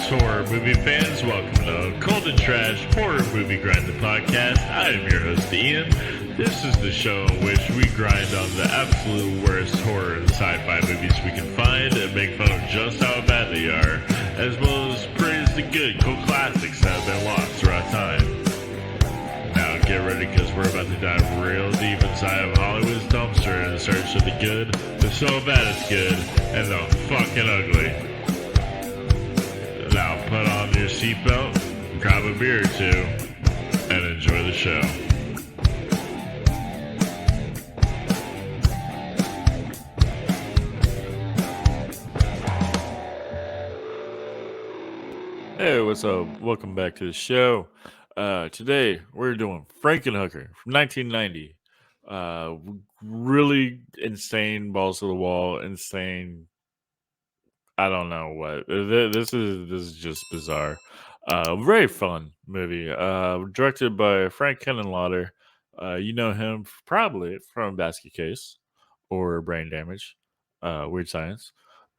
Greetings, horror movie fans. Welcome to Cold and Trash Horror Movie Grind the Podcast. I am your host, Ian. This is the show in which we grind on the absolute worst horror and sci-fi movies we can find and make fun of just how bad they are, as well as praise the good, cool classics that have been lost throughout time. Now get ready, because we're about to dive real deep inside of Hollywood's dumpster in search of the good, the so bad it's good, and the fucking ugly. Now put on your seatbelt, grab a beer or two, and enjoy the show. Hey, what's up? Welcome back to the show. Today we're doing Frankenhooker from 1990. Really insane, balls to the wall, insane. I don't know what this is just bizarre. Very fun movie. Directed by Frank Henenlotter. You know him probably from Basket Case or Brain Damage, Weird Science,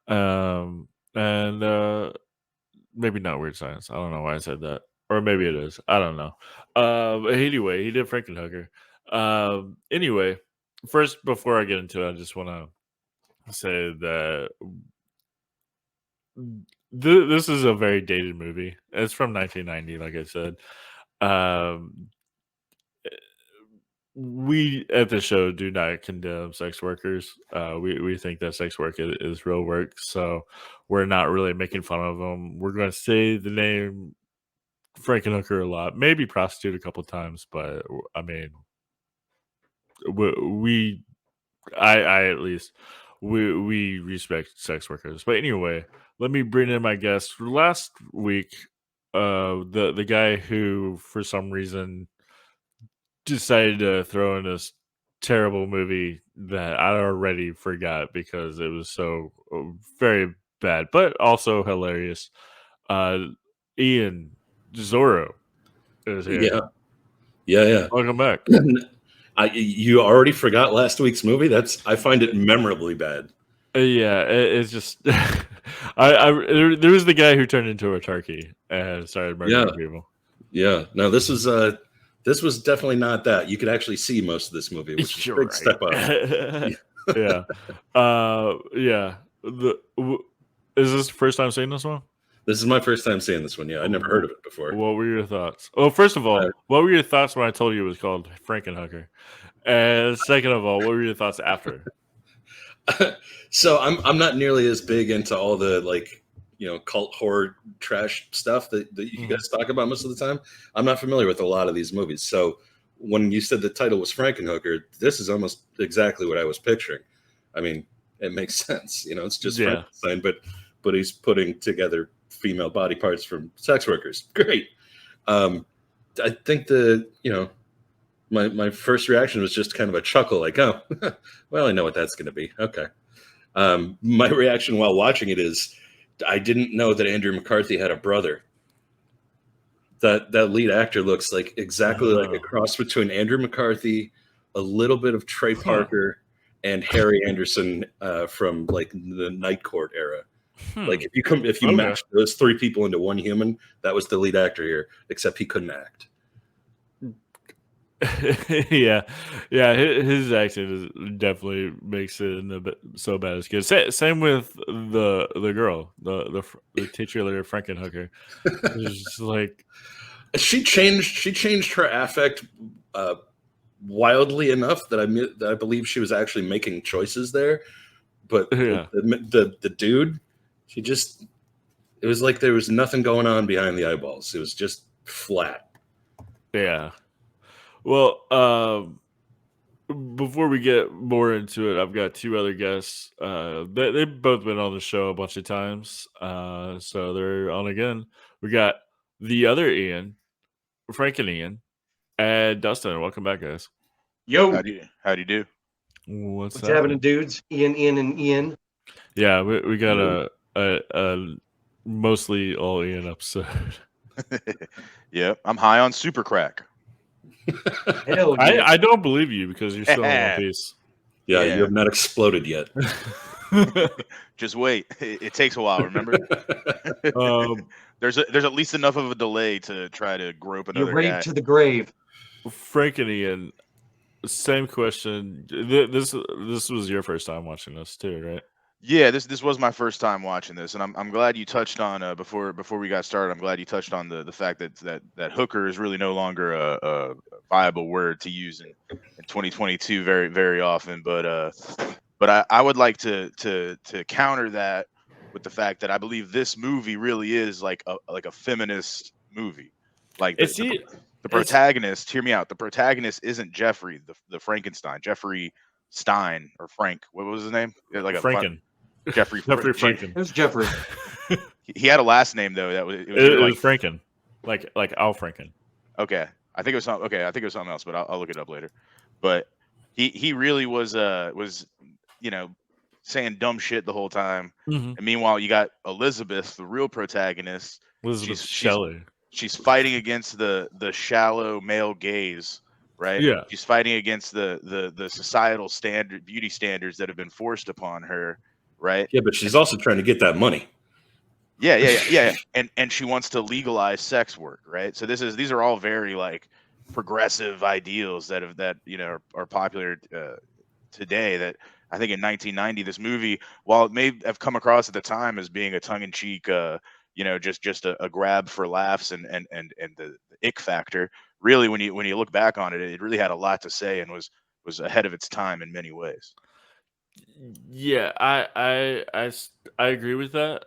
and maybe not Weird Science. I don't know why I said that, or maybe it is. I don't know. But anyway, he did Frankenhooker. Anyway, first before I get into it, I just want to say that this is a very dated movie. It's from 1990, like I said. We at the show do not condemn sex workers. We think that sex work is real work, so we're not really making fun of them. We're going to say the name Frankenhooker a lot, maybe prostitute a couple times, but I mean, I at least we respect sex workers. But anyway, let me bring in my guest. Last week, the guy who for some reason decided to throw in this terrible movie that I already forgot because it was so very bad, but also hilarious. Ian Zorro is here. Yeah. Welcome back. You already forgot last week's movie. I find it memorably bad. Yeah, it's just there was the guy who turned into a turkey and started murdering people. Yeah. No, this was definitely not that. You could actually see most of this movie, which is a big step up. Yeah. Is this the first time seeing this one? This is my first time seeing this one. Yeah, I never heard of it before. What were your thoughts? Well, first of all, what were your thoughts when I told you it was called Frankenhooker? And second of all, what were your thoughts after? So I'm not nearly as big into all the cult horror trash stuff that you guys talk about most of the time. I'm not familiar with a lot of these movies. So when you said the title was Frankenhooker, this is almost exactly what I was picturing. I mean, it makes sense. It's just Frankenstein, but he's putting together female body parts from sex workers. Great. I think my first reaction was just kind of a chuckle, like, oh, well, I know what that's going to be. Okay. My reaction while watching it is, I didn't know that Andrew McCarthy had a brother. That lead actor looks like exactly like a cross between Andrew McCarthy, a little bit of Trey Parker, and Harry Anderson from like the Night Court era. Like if you match those three people into one human, that was the lead actor here, except he couldn't act. yeah, his accent definitely makes it in the so bad it's good. Same with the girl, the titular Frankenhooker. It's just like she changed her affect wildly enough that I believe she was actually making choices there. But the dude, it was like there was nothing going on behind the eyeballs. It was just flat. Yeah. Well, before we get more into it, I've got two other guests. They've both been on the show a bunch of times, so they're on again. We got the other Ian, Frank and Ian, and Dustin. Welcome back, guys. Yo, how do you do? What's happening, dudes? Ian, and Ian. Yeah, we got a mostly all Ian episode. Yeah, I'm high on super crack. I don't believe you because you're still in One Piece. Yeah, you have not exploded yet. Just wait. It takes a while. Remember, um, there's at least enough of a delay to try to grope You're another right guy. to the grave. Frank and Ian, same question. This was your first time watching this too, right? Yeah, this was my first time watching this, and I'm glad you touched on before we got started. I'm glad you touched on the fact that hooker is really no longer a viable word to use in 2022 very very often. But I would like to counter that with the fact that I believe this movie really is like a feminist movie. Like It's the it's protagonist, hear me out. The protagonist isn't Jeffrey, the Frankenstein, Jeffrey Stein or Frank. What was his name? Like a fun, Franken. Jeffrey. Jeffrey Franken. There's Jeffrey. He had a last name though. That was it was It either was like Franken, like Al Franken. okay. I think it was something else, but I'll look it up later. But he really was you know saying dumb shit the whole time. Mm-hmm. And meanwhile, you got Elizabeth, the real protagonist. Elizabeth She's Shelley. she's fighting against the shallow male gaze, right? Yeah. She's fighting against the societal beauty standards that have been forced upon her, right? Yeah, but she's also trying to get that money. Yeah. And she wants to legalize sex work, right? So these are all very like progressive ideals that are popular today. That I think in 1990, this movie, while it may have come across at the time as being a tongue-in-cheek, just a grab for laughs and the ick factor, really when you look back on it, it really had a lot to say and was ahead of its time in many ways. Yeah, I agree with that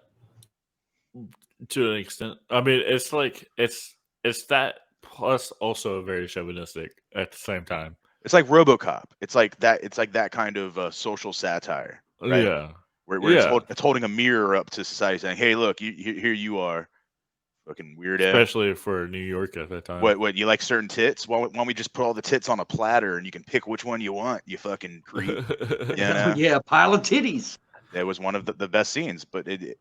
to an extent. I mean, it's like it's that plus also very chauvinistic at the same time. It's like RoboCop. It's like that kind of social satire, right? Yeah, Where yeah. it's holding a mirror up to society, saying, "Hey, look, here you are, fucking weirdo." Especially for New York at that time. What you like certain tits? Why don't we just put all the tits on a platter and you can pick which one you want? You fucking creep. Yeah, pile of titties. That was one of the best scenes, but it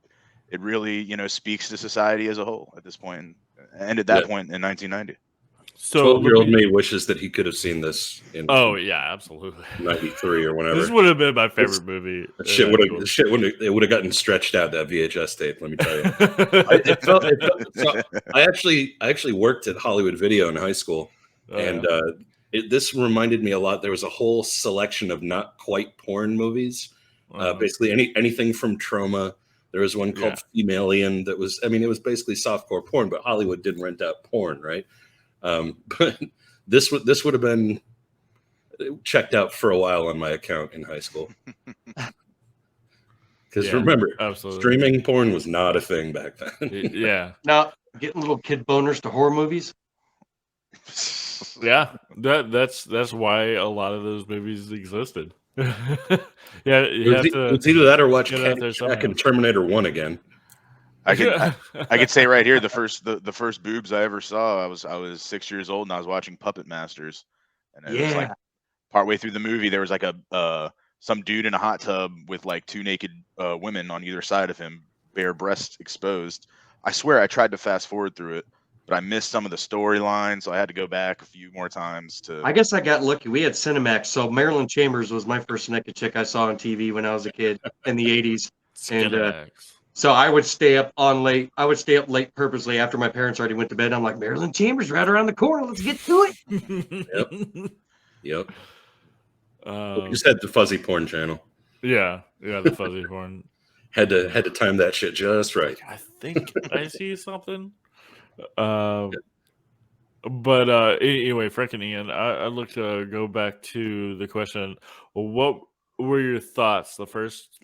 really speaks to society as a whole at this point, and ended that point in 1990. So 12-year-old me wishes that he could have seen this in Oh yeah, absolutely. 93 or whenever. This would have been my favorite movie. It would have gotten stretched out, that VHS tape, let me tell you. I actually worked at Hollywood Video in high school, and this reminded me a lot. There was a whole selection of not quite porn movies, basically anything from Trauma. There was one called Female Ian that was, it was basically softcore porn, but Hollywood didn't rent out porn, right? But this would have been checked out for a while on my account in high school. Because remember, streaming porn was not a thing back then. Yeah. Now, getting little kid boners to horror movies. Yeah, that's why a lot of those movies existed. Yeah, it's either that or watch Caddyshack and Terminator 1 again. I could say right here the first boobs I ever saw. I was 6 years old and I was watching Puppet Masters, and it was like partway through the movie there was like some dude in a hot tub with like two naked women on either side of him, bare breasts exposed. I swear I tried to fast forward through it, but I missed some of the storylines, so I had to go back a few more times to. I guess I got lucky. We had Cinemax, so Marilyn Chambers was my first naked chick I saw on TV when I was a kid in the 80s, and so I would stay up late. I would stay up late purposely after my parents already went to bed. I'm like, Marilyn Chambers right around the corner. Let's get to it. Yep. Just had the fuzzy porn channel. Yeah, the fuzzy porn. had to time that shit just right. I think I see something. But anyway, Frank and Ian, I'd like to go back to the question: what were your thoughts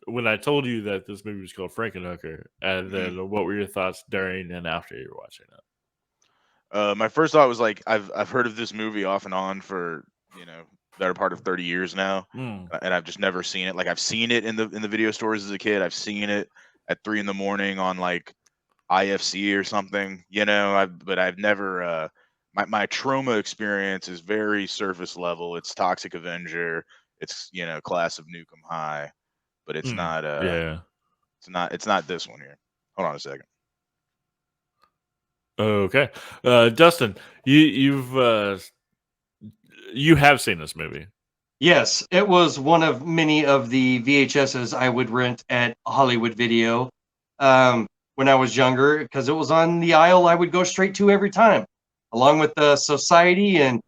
when I told you that this movie was called Frankenhooker, and then what were your thoughts during and after you were watching it? My first thought was like, I've heard of this movie off and on for better part of 30 years now, and I've just never seen it. Like I've seen it in the video stores as a kid. I've seen it at 3 a.m. on like IFC or something, but I've never. My trauma experience is very surface level. It's Toxic Avenger. It's Class of Nukem High, but it's not. It's not this one here. Hold on a second. Okay, Dustin, you have seen this movie. Yes, it was one of many of the VHSs I would rent at Hollywood Video when I was younger, because it was on the aisle I would go straight to every time, along with Society and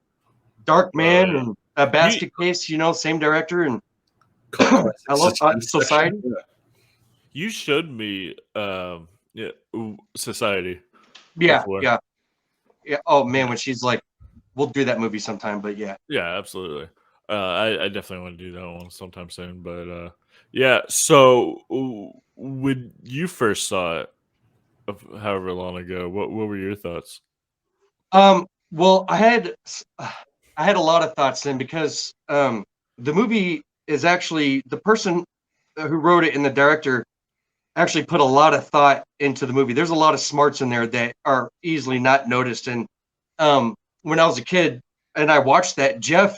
Dark Man and a Basket Case, same director. And I love Society. You showed me Society. Yeah, before. yeah. Oh, man, when she's like, we'll do that movie sometime, but yeah. Yeah, absolutely. I definitely want to do that one sometime soon. But yeah, so when you first saw it, however long ago, what were your thoughts? Well, I had a lot of thoughts then, because the movie is actually, the person who wrote it and the director actually put a lot of thought into the movie. There's a lot of smarts in there that are easily not noticed. And when I was a kid and I watched that, Jeff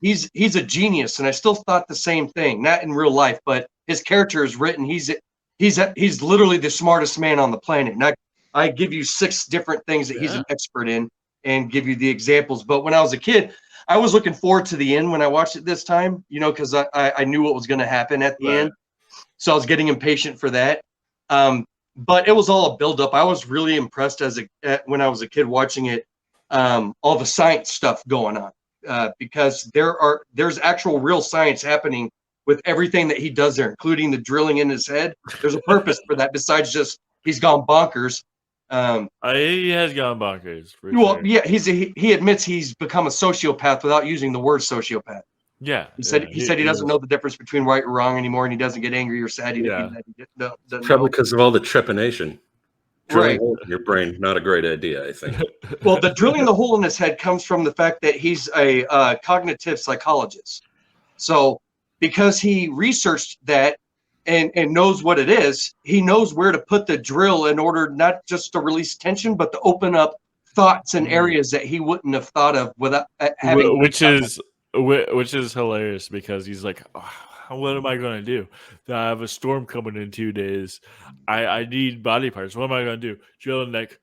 he's a genius, and I still thought the same thing. Not in real life, but his character is written. He's literally the smartest man on the planet. And I give you 6 different things that he's an expert in and give you the examples. But when I was a kid, I was looking forward to the end when I watched it this time, because I knew what was going to happen at the end. So I was getting impatient for that. But it was all a buildup. I was really impressed when I was a kid watching it, all the science stuff going on, because there's actual real science happening with everything that he does there, including the drilling in his head. There's a purpose for that besides just he's gone bonkers. He has gone bonkers. Well, sure. Yeah, he admits he's become a sociopath without using the word sociopath. Yeah, he said he doesn't know the difference between right and wrong anymore, and he doesn't get angry or sad. Probably because of all the trepanation. Drilling a hole in your brain, not a great idea, I think. Well, the drilling the hole in his head comes from the fact that he's a cognitive psychologist. So because he researched that and knows what it is, he knows where to put the drill in order not just to release tension, but to open up thoughts and areas that he wouldn't have thought of without having. Which is hilarious, because he's like, oh, what am I going to do? I have a storm coming in 2 days. I need body parts. What am I going to do? Drill the neck.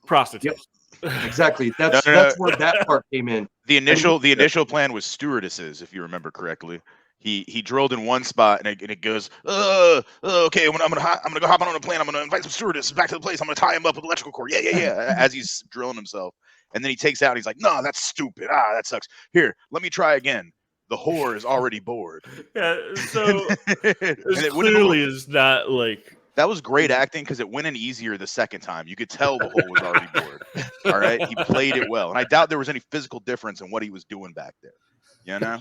Prostitutes. Yep. Exactly. That's where that part came in. The initial plan was stewardesses, if you remember correctly. He drilled in one spot, and it goes, okay, I'm gonna go hop on a plane. I'm gonna invite some stewardesses back to the place. I'm gonna tie him up with electrical cord. Yeah. As he's drilling himself, and then he takes out. And he's like, no, that's stupid. That sucks. Here, let me try again. The whore is already bored. Yeah, so it clearly is not like. That was great acting, because it went in easier the second time. You could tell the hole was already bored. All right, he played it well, and I doubt there was any physical difference in what he was doing back there. You know.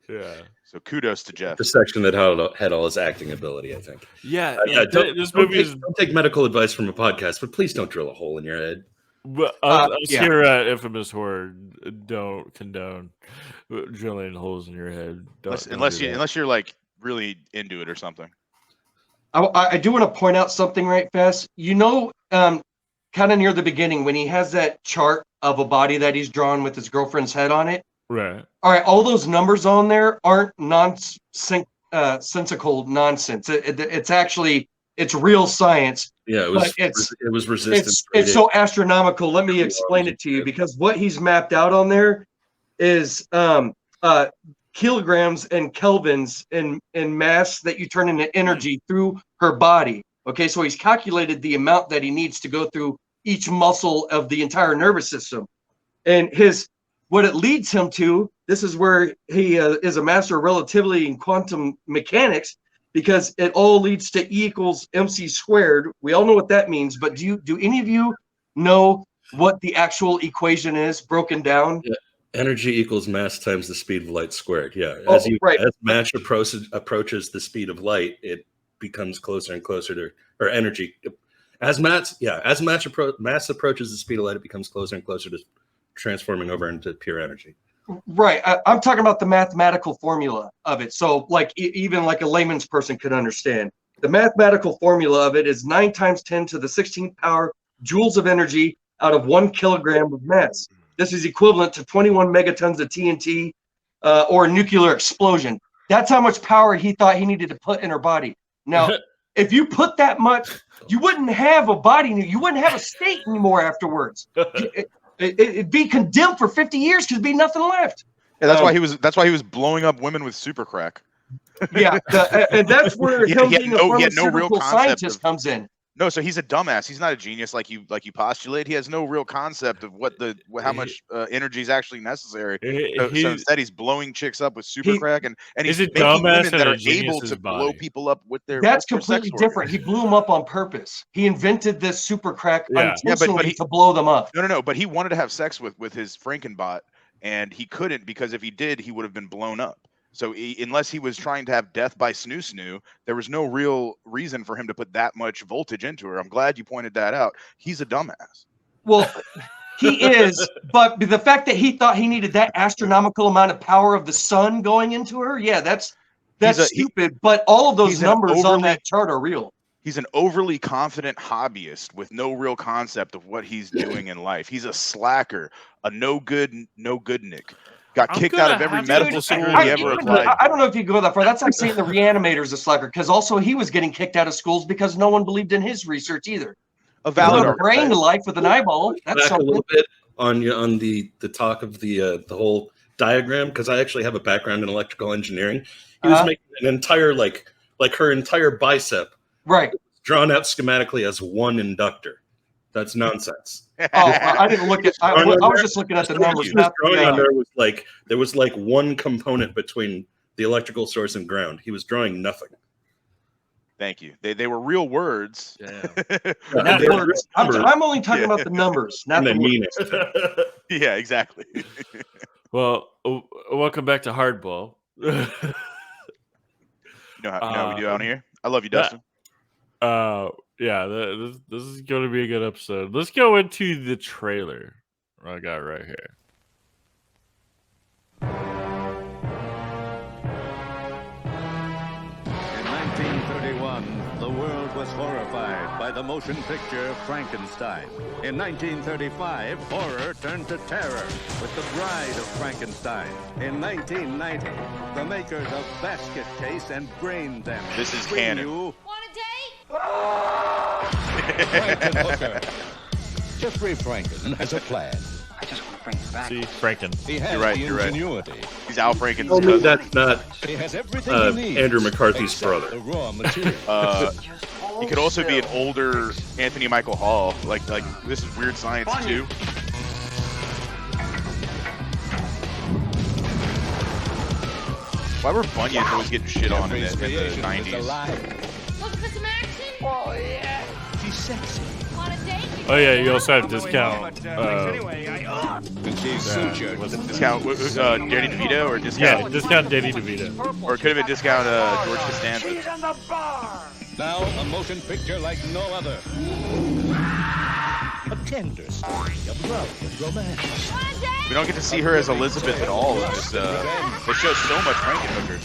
Yeah. So kudos to Jeff. The section that had all his acting ability, I think. Yeah. This movie don't take medical advice from a podcast, but please don't drill a hole in your head. Well, us here at Infamous Horror don't condone drilling holes in your head. Unless you're like really into it or something. I do want to point out something right fast. Kind of near the beginning when he has that chart of a body that he's drawn with his girlfriend's head on it. Right. All right. All those numbers on there aren't sensical nonsense. It's real science. Yeah, it was resistant. It's so astronomical. Let me explain it to you, because what he's mapped out on there is kilograms and kelvins in mass that you turn into energy through her body. Okay, so he's calculated the amount that he needs to go through each muscle of the entire nervous system, and what it leads him to. This is where he is a master of relativity and quantum mechanics, because it all leads to E equals MC squared. We all know what that means, but do any of you know what the actual equation is broken down? Yeah. Energy equals mass times the speed of light squared. Yeah. As mass approaches the speed of light, it becomes closer and closer to, or energy. As mass approaches the speed of light, it becomes closer and closer to transforming over into pure energy. Right. I'm talking about the mathematical formula of it. So like even like a layman's person could understand. The mathematical formula of it is 9 times 10 to the 16th power joules of energy out of 1 kilogram of mass. This is equivalent to 21 megatons of TNT or a nuclear explosion. That's how much power he thought he needed to put in her body. Now, if you put that much, you wouldn't have a body. You wouldn't have a state anymore afterwards. It'd be condemned for 50 years because there'd be nothing left. Yeah, that's why he was. That's why he was blowing up women with super crack. Yeah, and that's where He him had being a no real pharmaceutical concept scientist comes in. No, so he's a dumbass. He's not a genius like you postulate. He has no real concept of how much energy is actually necessary. So instead, he's blowing chicks up with super crack, and he's making women that are able to blow people up with their. That's completely different. He blew them up on purpose. He invented this super crack intentionally to blow them up. No. But he wanted to have sex with his Frankenbot, and he couldn't because if he did, he would have been blown up. So unless he was trying to have death by snoo, there was no real reason for him to put that much voltage into her. I'm glad you pointed that out. He's a dumbass. Well, he is, but the fact that he thought he needed that astronomical amount of power of the sun going into her, yeah, that's stupid. But all of those numbers on that chart are real. He's an overly confident hobbyist with no real concept of what he's doing in life. He's a slacker, a no good Nick. Got kicked out of every medical school he ever applied. I don't know if you go that far. That's like saying the Reanimator's a slacker, because also he was getting kicked out of schools because no one believed in his research either. A valid brain to life with an eyeball. That's back a little bit on the talk of the whole diagram, because I actually have a background in electrical engineering. He was making an entire like her entire bicep, right, drawn out schematically as one inductor. That's nonsense. I didn't look at. I was just looking at the numbers. There was like one component between the electrical source and ground. He was drawing nothing. Thank you. They were real words. Yeah. Words. I'm only talking about the numbers, not the meaning. Yeah, exactly. Well, welcome back to Hardball. You know how we do out here. I love you, Dustin. Yeah, this is going to be a good episode. Let's go into the trailer I got right here. In 1931, the world was horrified by the motion picture Frankenstein. In 1935, horror turned to terror with The Bride of Frankenstein. In 1990, the makers of Basket Case and Brain Damage. This is canon. Want a date? Frankenhooker. Jeffrey Franken has a plan. I just want to bring him back. See, Franken. He has You're right. ingenuity. He's Al Franken's Tell me that's not He has everything he needs, Andrew McCarthy's brother. the raw material. He could also be an older Anthony Michael Hall. Like this is Weird Science too. Why were Funyuns always getting shit on in the 90s? Looking for some action? Oh, yeah. She's sexy. Want a date? Oh yeah, you also have discount. Discount Danny DeVito or discount? Yeah, discount Danny DeVito. Or it could have been discount George Costanza. Now a motion picture like no other. A tender story of love and romance. Want a date? We don't get to see her as Elizabeth at all. It shows so much Frankenhooker.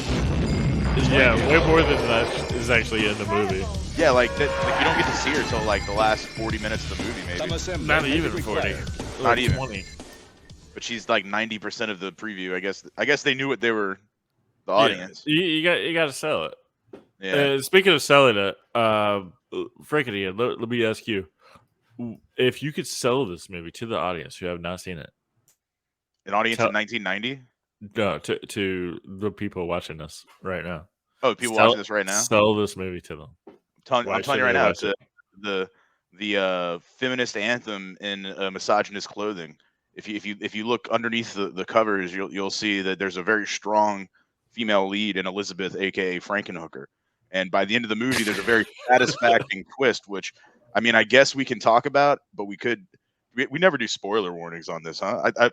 Yeah, way more than that is actually in the movie. Yeah, like you don't get to see her till like the last 40 minutes of the movie, maybe. Not even 40. Not even 20. But she's like 90% of the preview. I guess they knew what they were. The audience. Yeah, you got to sell it. Yeah. Speaking of selling it, Frankie, let me ask you, if you could sell this movie to the audience who have not seen it, An audience in 1990. No, to the people watching this right now. Oh, people watching this right now. Sell this movie to them. I'm telling you right now, it's the feminist anthem in misogynist clothing. If you look underneath the covers, you'll see that there's a very strong female lead in Elizabeth, aka Frankenhooker. And by the end of the movie, there's a very satisfying twist, which I mean, I guess we can talk about, but we never do spoiler warnings on this, huh? I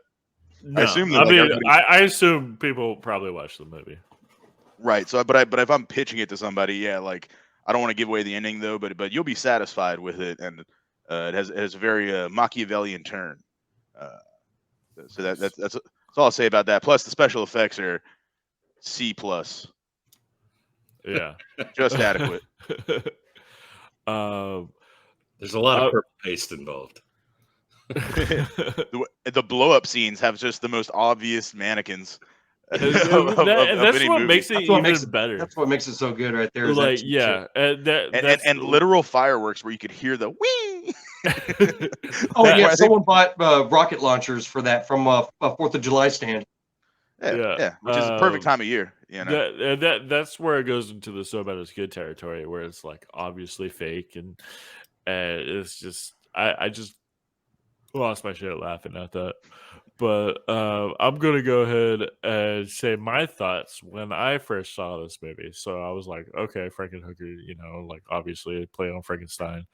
assume. I assume people probably watch the movie. Right. So, but if I'm pitching it to somebody, yeah, like I don't want to give away the ending though, but you'll be satisfied with it, and it has a very Machiavellian turn. So that's all I'll say about that. Plus, the special effects are C+. Yeah, just adequate. There's a lot of purple paste involved. The blow up scenes have just the most obvious mannequins. That's what makes it even better. That's what makes it so good, right there. Like, yeah, and literal fireworks where you could hear the wing. Oh, That's yeah, why I think- someone bought rocket launchers for that from a 4th of July stand. Yeah, which is the perfect time of year. You know, that's where it goes into the so bad it's good territory, where it's like obviously fake, and it's just I just lost my shit laughing at that. But I'm gonna go ahead and say my thoughts when I first saw this movie. So I was like, okay, Frankenhooker, like obviously play on Frankenstein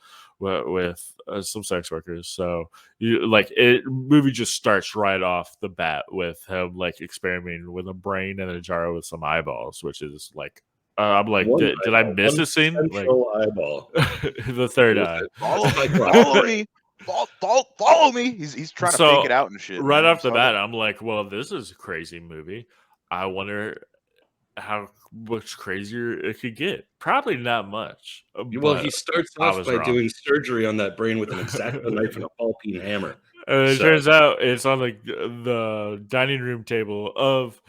with some sex workers. So movie just starts right off the bat with him like experimenting with a brain in a jar with some eyeballs, which is like. I'm like, did I miss a scene? Like eyeball, the third eye. follow me. Follow me. He's trying to fake it out and shit. Right man. off the bat, I'm like, well, this is a crazy movie. I wonder how much crazier it could get. Probably not much. Well, he starts off by wrong. doing surgery on that brain with an X-Acto knife and a ball-peen hammer. And it turns out it's on the dining room table of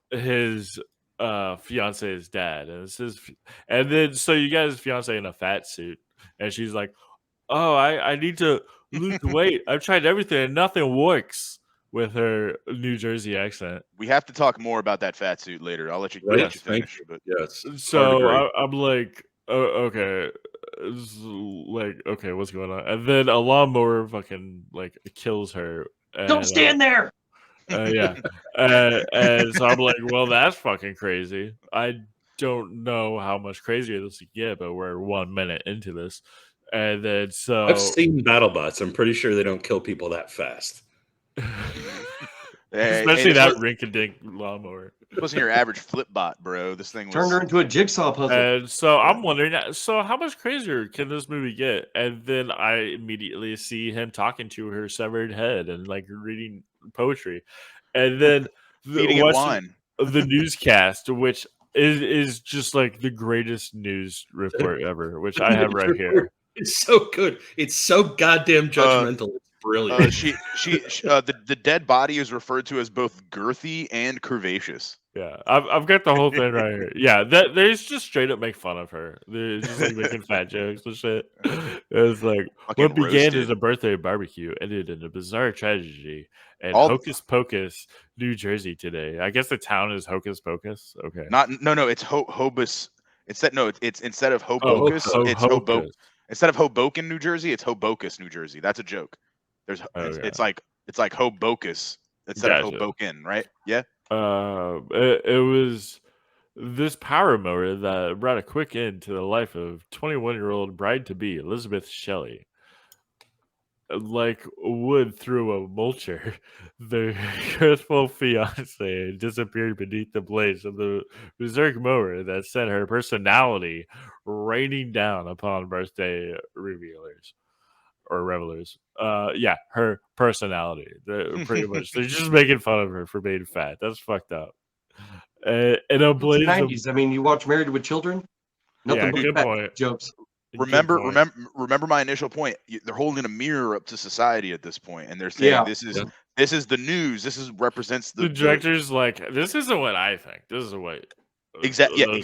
his fiance's dad, and and then so you got his fiance in a fat suit, and she's like, "Oh, I need to lose weight. I've tried everything and nothing works," with her New Jersey accent. We have to talk more about that fat suit later. I'll let you finish. But yes. So I'm like, oh, okay. It's like, okay, what's going on? And then a lawnmower fucking like kills her. And, Don't stand there. Yeah. And so I'm like, well, that's fucking crazy. I don't know how much crazier this could get, but we're 1 minute into this. And then so I've seen BattleBots. I'm pretty sure they don't kill people that fast. Especially that rink-a-dink lawnmower. It wasn't your average flip bot, bro. This thing turned her into a jigsaw puzzle. And so I'm wondering, so how much crazier can this movie get? And then I immediately see him talking to her severed head and like reading poetry, and then wine. The newscast, which is just like the greatest news report ever, which I have right here. It's so good. It's so goddamn judgmental. It's brilliant. The dead body is referred to as both girthy and curvaceous. Yeah, I've got the whole thing right here. Yeah, there's just straight up make fun of her. They're just like making fat jokes and shit. It's like what began as a birthday barbecue ended in a bizarre tragedy. And Hocus Pocus, New Jersey today. I guess the town is Hocus Pocus. Okay. No. It's Hobus. It's instead of Hoboken, it's Hoboken. Instead of Hoboken, New Jersey, it's Hobocus, New Jersey. That's a joke. It's like Hobocus instead of Hoboken, right? Yeah. It was this power mower that brought a quick end to the life of 21-year-old bride-to-be Elizabeth Shelley. Like wood through a mulcher, the youthful fiance disappeared beneath the blades of the berserk mower that sent her personality raining down upon birthday revelers. Her personality. Pretty much, they're just making fun of her for being fat. That's fucked up. And a blaze of 90s. I mean, you watch Married with Children. Nothing but fat point. Jokes. Remember my initial point. They're holding a mirror up to society at this point, and they're saying this is the news. This represents the director's like, this isn't what I think. This is what exactly. And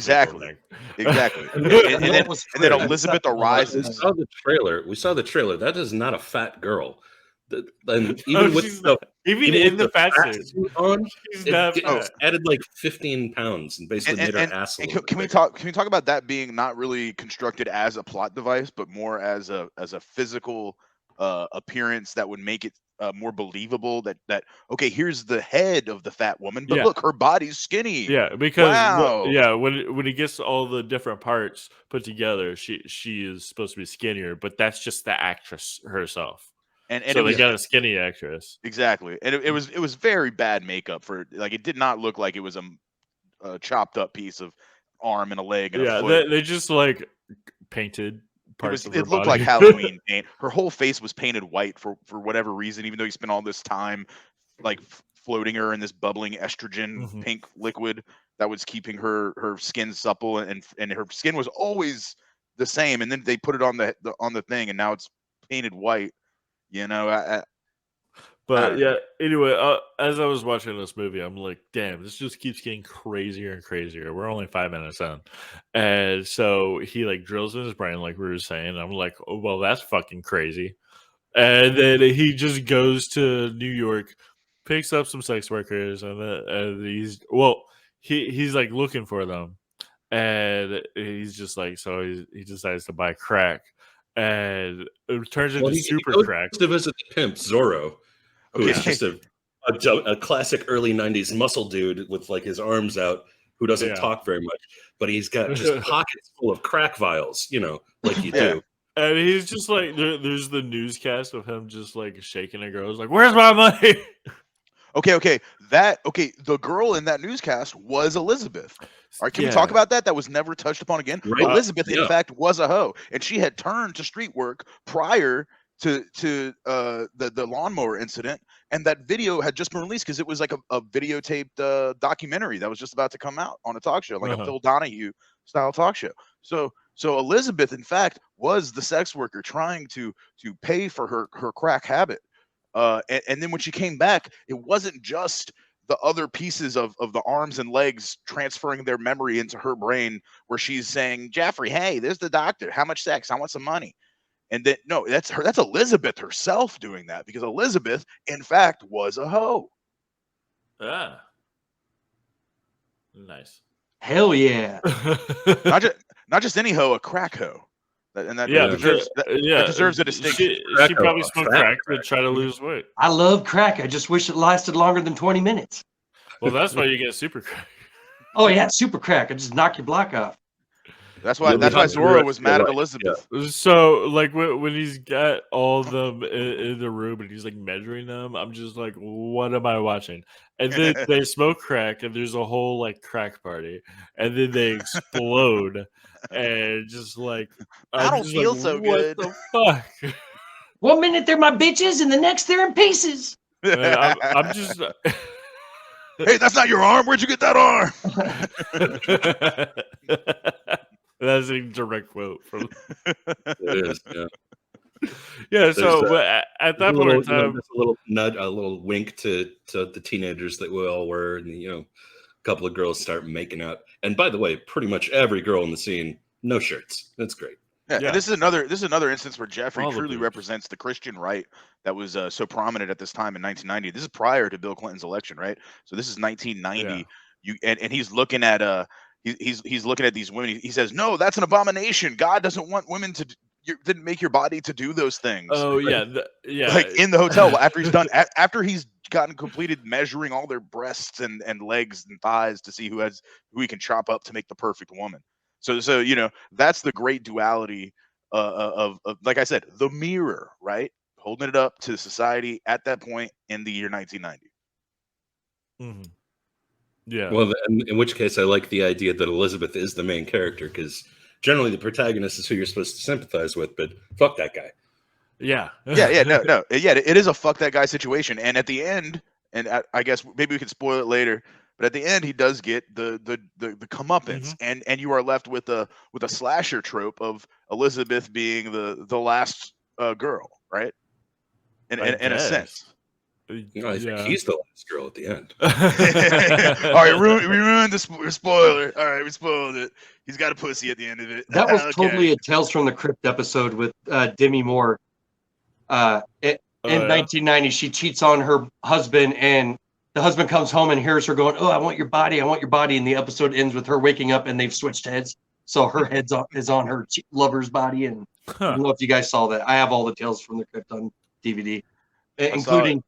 then Elizabeth arises. We saw the trailer. That is not a fat girl. And even in the fat suit on, it added like 15 pounds and basically made her ass. Can we talk about that being not really constructed as a plot device, but more as a physical appearance that would make it more believable? That okay, here's the head of the fat woman, but look, her body's skinny. Yeah, because when he gets all the different parts put together, she is supposed to be skinnier, but that's just the actress herself. And so they got a skinny actress. Exactly. And it was very bad makeup for, like, it did not look like it was a chopped up piece of arm and a leg and a foot. They just like painted parts of her It looked body. like Halloween paint. Her whole face was painted white for whatever reason, even though you spent all this time like floating her in this bubbling estrogen pink liquid that was keeping her skin supple, and her skin was always the same, and then they put it on the thing and now it's painted white. Anyway, as I was watching this movie, I'm like, damn, this just keeps getting crazier and crazier. We're only 5 minutes in. And so he like drills in his brain, like we were saying. I'm like, oh, well, that's fucking crazy. And then he just goes to New York, picks up some sex workers, and he's like looking for them, and he's just like, so he decides to buy crack, and it turns into he super goes crack. to visit the pimp Zorro, who is Okay. just a classic early '90s muscle dude with like his arms out, who doesn't talk very much, but he's got just pockets full of crack vials, like you do. And he's just like, there's the newscast of him just like shaking a girl. He's like, "Where's my money?" Okay. The girl in that newscast was Elizabeth. All right, can we talk about that? That was never touched upon again. Right. Elizabeth, in fact, was a hoe, and she had turned to street work prior to the lawnmower incident, and that video had just been released because it was like a videotaped documentary that was just about to come out on a talk show, like a Phil Donahue style talk show. So Elizabeth, in fact, was the sex worker trying to pay for her crack habit. And then when she came back, it wasn't just the other pieces of the arms and legs transferring their memory into her brain, where she's saying, "Jeffrey, hey, there's the doctor. How much sex? I want some money." And then no, that's her. That's Elizabeth herself doing that, because Elizabeth, in fact, was a hoe. Ah, nice. Hell yeah! Not just any hoe, a crack hoe. That deserves a distinction. She probably smoked crack to try to lose weight. I love crack. I just wish it lasted longer than 20 minutes. Well, that's why you get super crack. Oh yeah, super crack. I just knock your block off. That's why Zorro was mad at Elizabeth. So, like, when he's got all of them in the room and he's like measuring them, I'm just like, what am I watching? And then they smoke crack, and there's a whole like crack party, and then they explode, and just like, I don't feel so good. What the fuck? 1 minute they're my bitches, and the next they're in pieces. I'm just. Hey, that's not your arm. Where'd you get that arm? That's a direct quote from. It is, yeah. Yeah. So at that point in time, a little nudge, a little wink to the teenagers that we all were, and a couple of girls start making out. And by the way, pretty much every girl in the scene, no shirts. That's great. Yeah. And this is another instance where Jeffrey truly represents the Christian right that was so prominent at this time in 1990. This is prior to Bill Clinton's election, right? So this is 1990. Yeah. And he's looking at he's looking at these women. He says, "No, that's an abomination. God doesn't want women to. You didn't make your body to do those things." Oh yeah, like in the hotel after he's done after he's gotten completed measuring all their breasts and legs and thighs to see who he can chop up to make the perfect woman. So that's the great duality of like I said, the mirror, right? Holding it up to society at that point in the year 1990. Mm-hmm. Yeah. Well, in which case, I like the idea that Elizabeth is the main character, because generally the protagonist is who you're supposed to sympathize with, but fuck that guy. Yeah. No. Yeah, it is a fuck that guy situation. And at the end, and I guess maybe we can spoil it later, but at the end he does get the comeuppance, and you are left with a slasher trope of Elizabeth being the last girl, right? In a sense. I think he's the last girl at the end. All right, we ruined the spoiler. All right, we spoiled it. He's got a pussy at the end of it. That was totally a Tales from the Crypt episode with Demi Moore. In 1990, she cheats on her husband, and the husband comes home and hears her going, "Oh, I want your body, I want your body." And the episode ends with her waking up, and they've switched heads. So her head is on her lover's body. And I don't know if you guys saw that. I have all the Tales from the Crypt on DVD, including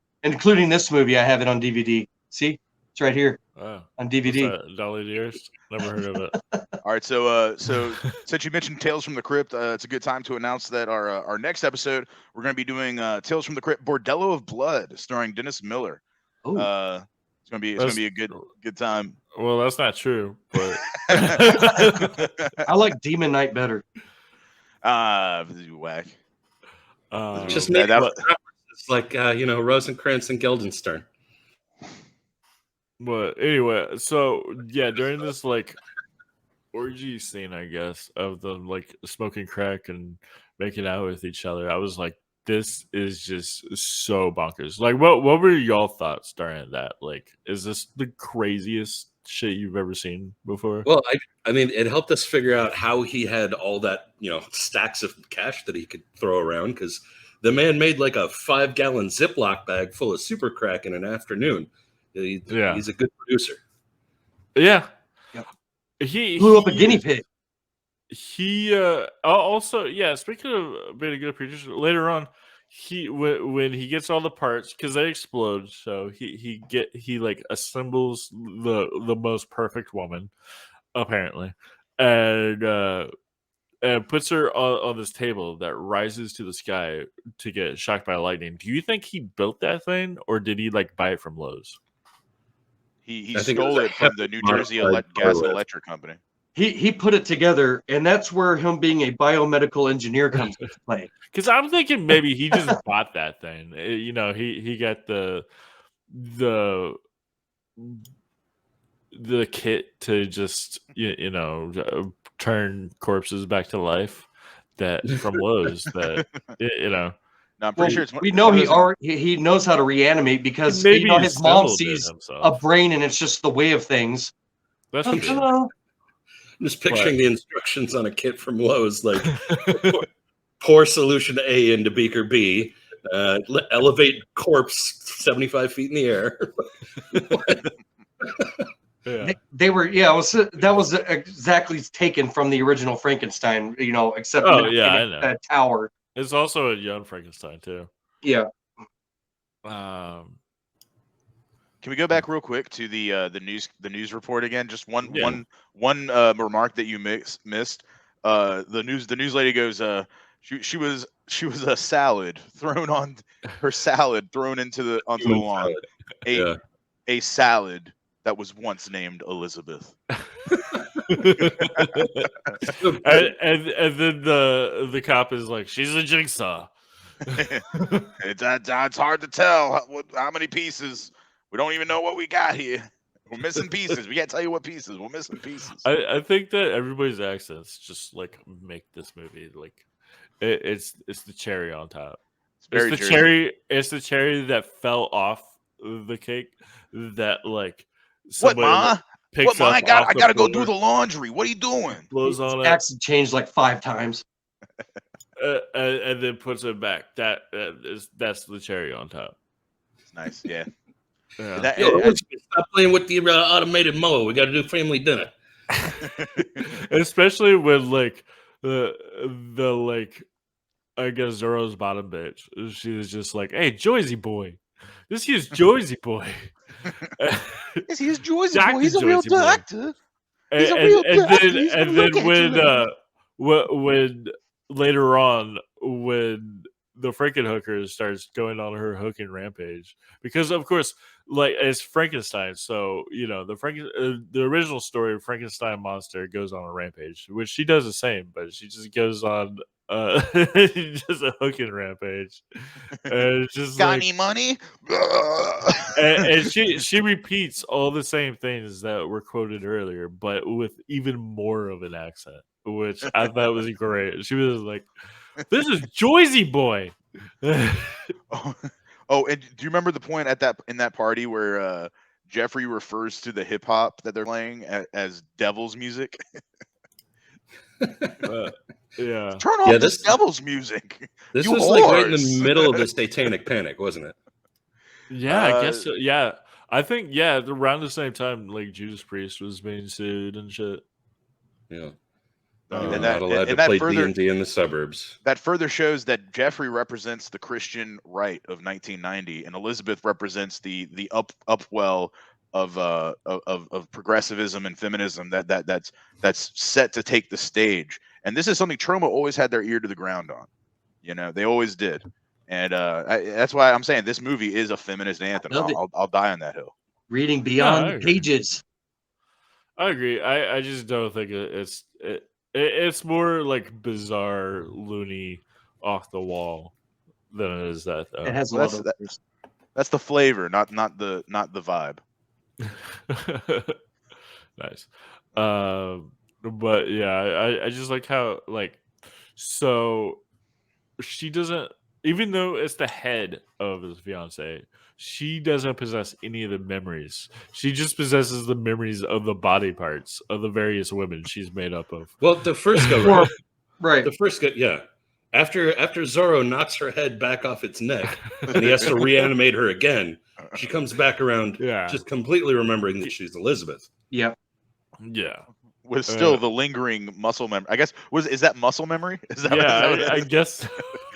this movie. I have it on DVD. See, it's right here on DVD. Dolly Dearest. Never heard of it. All right, so since you mentioned Tales from the Crypt, it's a good time to announce that our next episode we're going to be doing Tales from the Crypt, Bordello of Blood, starring Dennis Miller. It's gonna be a good time. Well, that's not true, but I like Demon Knight better. Whack. Just make it's like Rosencrantz and Guildenstern. But anyway, so yeah, during this like orgy scene, I guess, of them like smoking crack and making out with each other, I was like, this is just so bonkers. Like, what were y'all thoughts during that? Like, is this the craziest shit you've ever seen before? Well, I mean, it helped us figure out how he had all that, stacks of cash that he could throw around, because The man made like a 5-gallon Ziploc bag full of super crack in an afternoon. He's a good producer. Yeah. Yep. He blew up a guinea pig. He also, speaking of being a good producer, later on, when he gets all the parts, because they explode, so he like assembles the most perfect woman, apparently, and puts her on this table that rises to the sky to get shocked by lightning. Do you think he built that thing, or did he like buy it from Lowe's? He stole it from the New Jersey Gas and Electric Company. He put it together, and that's where him being a biomedical engineer comes into play. Because I'm thinking maybe he just bought that thing. He got the kit to just turn corpses back to life that from Lowe's that No, I'm pretty sure it's we know he knows how to reanimate because maybe his mom sees a brain and it's just the way of things. That's true. I'm just picturing the instructions on a kit from Lowe's, like pour solution A into beaker B, elevate corpse 75 feet in the air. Yeah. They were that was exactly taken from the original Frankenstein, except I know. That tower. It's also a young Frankenstein too. Yeah. Can we go back real quick to the news report again? Just one remark that you missed. The news lady goes, she was a salad thrown on her salad thrown onto the lawn. A salad that was once named Elizabeth. and then the cop is like, she's a jigsaw. It's hard to tell how many pieces. We don't even know what we got here. We're missing pieces. We can't tell you what pieces. We're missing pieces. I think that everybody's accents just like make this movie like it's the cherry on top. It's the cherry that fell off the cake that like what, Ma? What, Ma? I gotta go do the laundry. What are you doing? Blows on it. Accent changed like 5 times. And then puts it back. That's the cherry on top. It's nice, yeah. Stop playing with the automated mower. We got to do family dinner. Especially when like the like I guess Zorro's bottom bitch. She was just like, "Hey, Joyzy boy, this here's Joyzy boy. Yes, he's Joyzy boy. He's a real doctor. He's a real doctor." And then when later on when the Frankenhooker starts going on her hooking rampage, because of course, like it's Frankenstein, so the original story of Frankenstein monster goes on a rampage, which she does the same, but she just goes on just a hooking rampage, and it's just got any money, and she repeats all the same things that were quoted earlier, but with even more of an accent, which I thought was great. She was like, "This is Joyzy boy." Oh, and do you remember the point in that party where Jeffrey refers to the hip hop that they're playing as devil's music? Yeah. Turn off this devil's music. This was like right in the middle of the Satanic Panic, wasn't it? Yeah, I guess so. Yeah. I think around the same time like Judas Priest was being sued and shit. Yeah. Not allowed to play D&D in the suburbs. That further shows that Jeffrey represents the Christian right of 1990, and Elizabeth represents the upwell of progressivism and feminism that's set to take the stage. And this is something Troma always had their ear to the ground on. They always did, and that's why I'm saying this movie is a feminist anthem. I'll die on that hill. Reading beyond the pages. I agree. I just don't think it's more like bizarre, loony, off the wall than it is that though. It has a lot of that's the flavor, not the vibe. Nice. But yeah, I just like how so she doesn't, even though it's the head of his fiance, she doesn't possess any of the memories. She just possesses the memories of the body parts of the various women she's made up of. Well, the first go right. Right. The first go, yeah. After Zorro knocks her head back off its neck and he has to reanimate her again, she comes back around just completely remembering that she's Elizabeth. Yep. Yeah. With still the lingering muscle memory. I guess is that muscle memory? Is that I guess.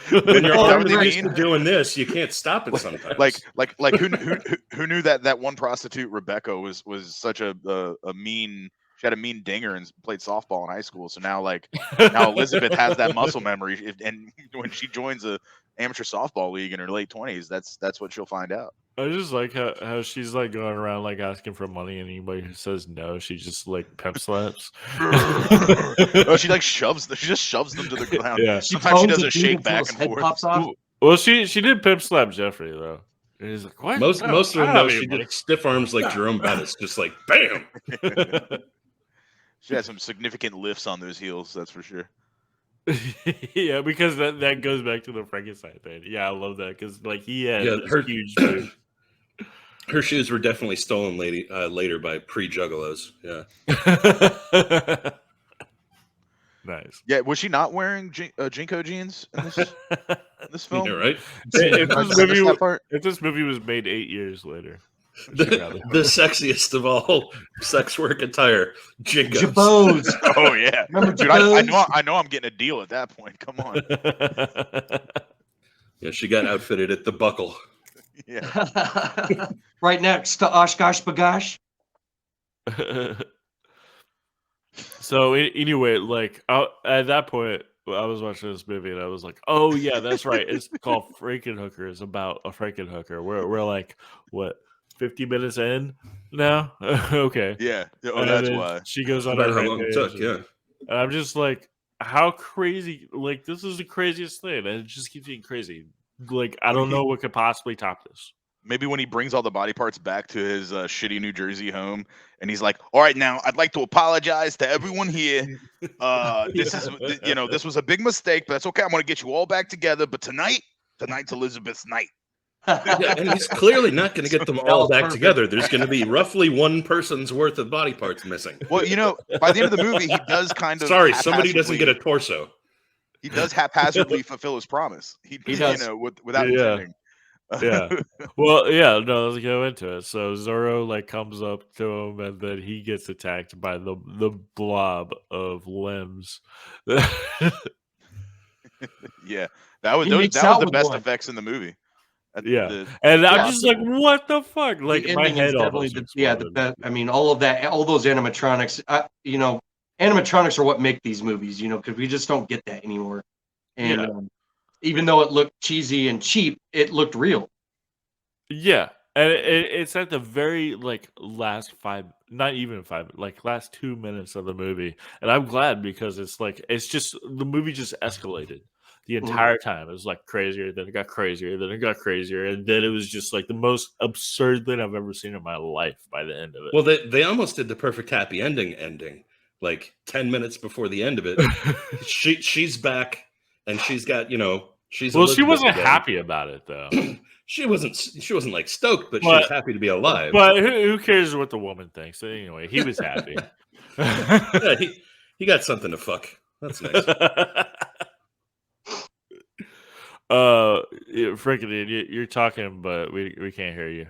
When you're Is that what they already used mean? to doing this, you can't stop it sometimes. Like who knew that one prostitute Rebecca was such a mean. She had a mean dinger and played softball in high school. So now Elizabeth has that muscle memory, and when she joins a amateur softball league in her late 20s, that's what she'll find out. I just like how she's like going around like asking for money, and anybody who says no, she just like pimp slaps. Oh, she just shoves them to the ground. Yeah. Sometimes she does a shake back and forth. Pops off. Well, she did pimp slap Jeffrey though. And he's like, what? Most of them know she money. did stiff arms like Jerome Bettis, just like bam. She had some significant lifts on those heels, that's for sure. Yeah, because that goes back to the Frankenstein thing. Yeah, I love that because like he had her huge boobs. Her shoes were definitely stolen later by pre-juggalos. Yeah. Nice. Yeah, was she not wearing Jinko jeans in this film? Yeah, right. If this movie was made 8 years later, The sexiest of all sex work attire, Jinkos. Jabos. Oh yeah, Remember dude. Jabos? I know I'm getting a deal at that point. Come on. Yeah, she got outfitted at the Buckle. Yeah. Right next to Oshkosh Bagosh. So anyway, like at that point, I was watching this movie and I was like, "Oh yeah, that's right. It's called Frankenhooker. It's about a Frankenhooker." We're like, what, 50 minutes in now? Okay. Yeah. Oh, And that's then why. she goes on About her how long it rampage, took, yeah. and I'm just like, how crazy! Like this is the craziest thing, and it just keeps getting crazy. Like I don't know what could possibly top this. Maybe when he brings all the body parts back to his shitty New Jersey home, and he's like, "All right, now I'd like to apologize to everyone here. This was a big mistake, but that's okay. I'm gonna get you all back together. But tonight's Elizabeth's night." Yeah, and he's clearly not going to get them That all was back perfect. together. There's going to be roughly one person's worth of body parts missing. Well, by the end of the movie, he does kind of. Sorry, somebody doesn't get a torso. He does haphazardly fulfill his promise. He does. without Yeah. intending. Yeah. Well, yeah. No, let's go into it. So Zorro like comes up to him, and then he gets attacked by the blob of limbs. Yeah, that was He that makes was out the with best one. effects in the movie. Yeah. And I'm Yeah. just like, what the fuck? Like The my ending is head definitely almost the exploded. best. I mean, all those animatronics. Animatronics are what make these movies. Because we just don't get that anymore. And Yeah. even though it looked cheesy and cheap, it looked real. Yeah. And it's at the very like last not even 5, like last 2 minutes of the movie, and I'm glad because it's just the movie just escalated the entire time. It was like crazier, then it got crazier, then it got crazier, and then it was just like the most absurd thing I've ever seen in my life by the end of it. Well, they almost did the perfect happy ending. Like 10 minutes before the end of it, she's back and she's got she's Well, she Elizabeth wasn't again. happy about it though. She wasn't like stoked, but she was happy to be alive. But who cares what the woman thinks? Anyway, he was happy. Yeah, he got something to fuck. That's nice. Frankie, you're talking, but we can't hear you.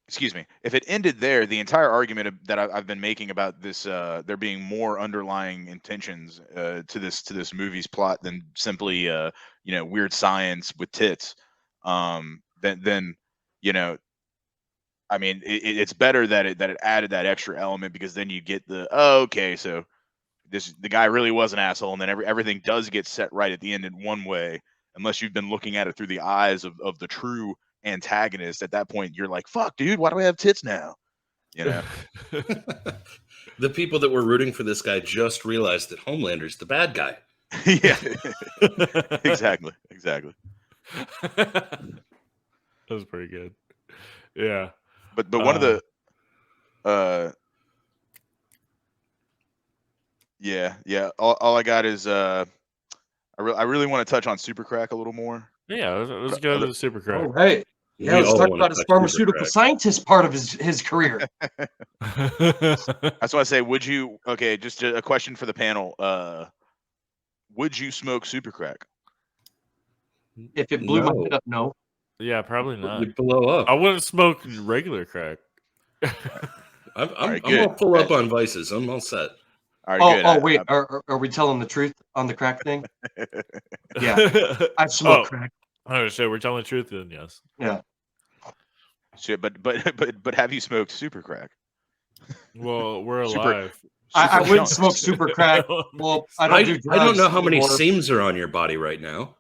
Excuse me. If it ended there, the entire argument that I've been making about this, there being more underlying intentions to this movie's plot than simply weird science with tits. Then I mean, it's better that it added that extra element, because then you get so the guy really was an asshole, and then everything does get set right at the end in one way, unless you've been looking at it through the eyes of the true antagonist. At that point, you're like, fuck, dude, why do I have tits now? The people that were rooting for this guy just realized that Homelander's the bad guy. Yeah. Exactly. That was pretty good. Yeah. But one of the all I got is I really want to touch on Supercrack a little more. Yeah, let's go to the Supercrack. All right. Yeah, We let's all talk wanna about his touch pharmaceutical Supercrack. scientist part of his career. I just want to say, just a question for the panel. would you smoke super crack? If it blew my No. head up, no. Yeah, probably not. You blow up. I wouldn't smoke regular crack. I'm right, all good. pull up on vices. I'm all set. All right, good. Wait. Are we telling the truth on the crack thing? Yeah. I smoke crack. Oh, so we're telling the truth then, yes. Yeah. Shit, but have you smoked super crack? Well, we're alive. I wouldn't smoke super crack. Well, I don't do drugs. I don't know how many anymore. seams are on your body right now.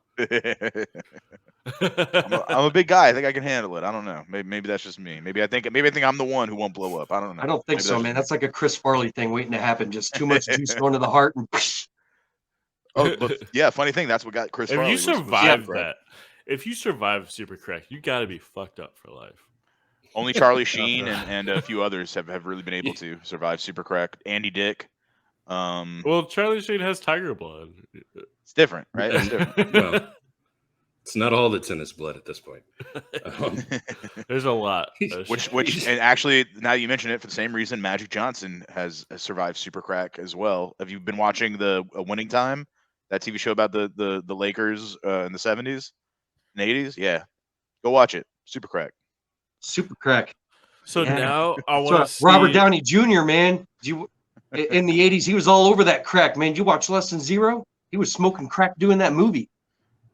I'm a big guy. I think I can handle it. I don't know. Maybe that's just me. Maybe I think I'm the one who won't blow up. I don't know. I don't think Maybe so, man. That's like a Chris Farley thing waiting to happen. Just too much juice going to the heart and. Oh, but yeah. Funny thing, that's what got Chris. If Farley you was survive super crack. that, if you survive super crack, you got to be fucked up for life. Only Charlie Sheen and a few others have really been able to survive super crack. Andy Dick. Well, Charlie Sheen has tiger blood. It's different, right? It's different. Well, it's not all that's in his blood at this point. There's a lot. Which, and actually, now you mention it, for the same reason, Magic Johnson has survived super crack as well. Have you been watching the Winning Time, that TV show about the Lakers in the 70s and 80s? Yeah, go watch it. Super crack. Super crack. So Yeah. now I want to see Robert Downey Jr., man. In the 80s, he was all over that crack, man. You watch Less Than Zero? He was smoking crack doing that movie.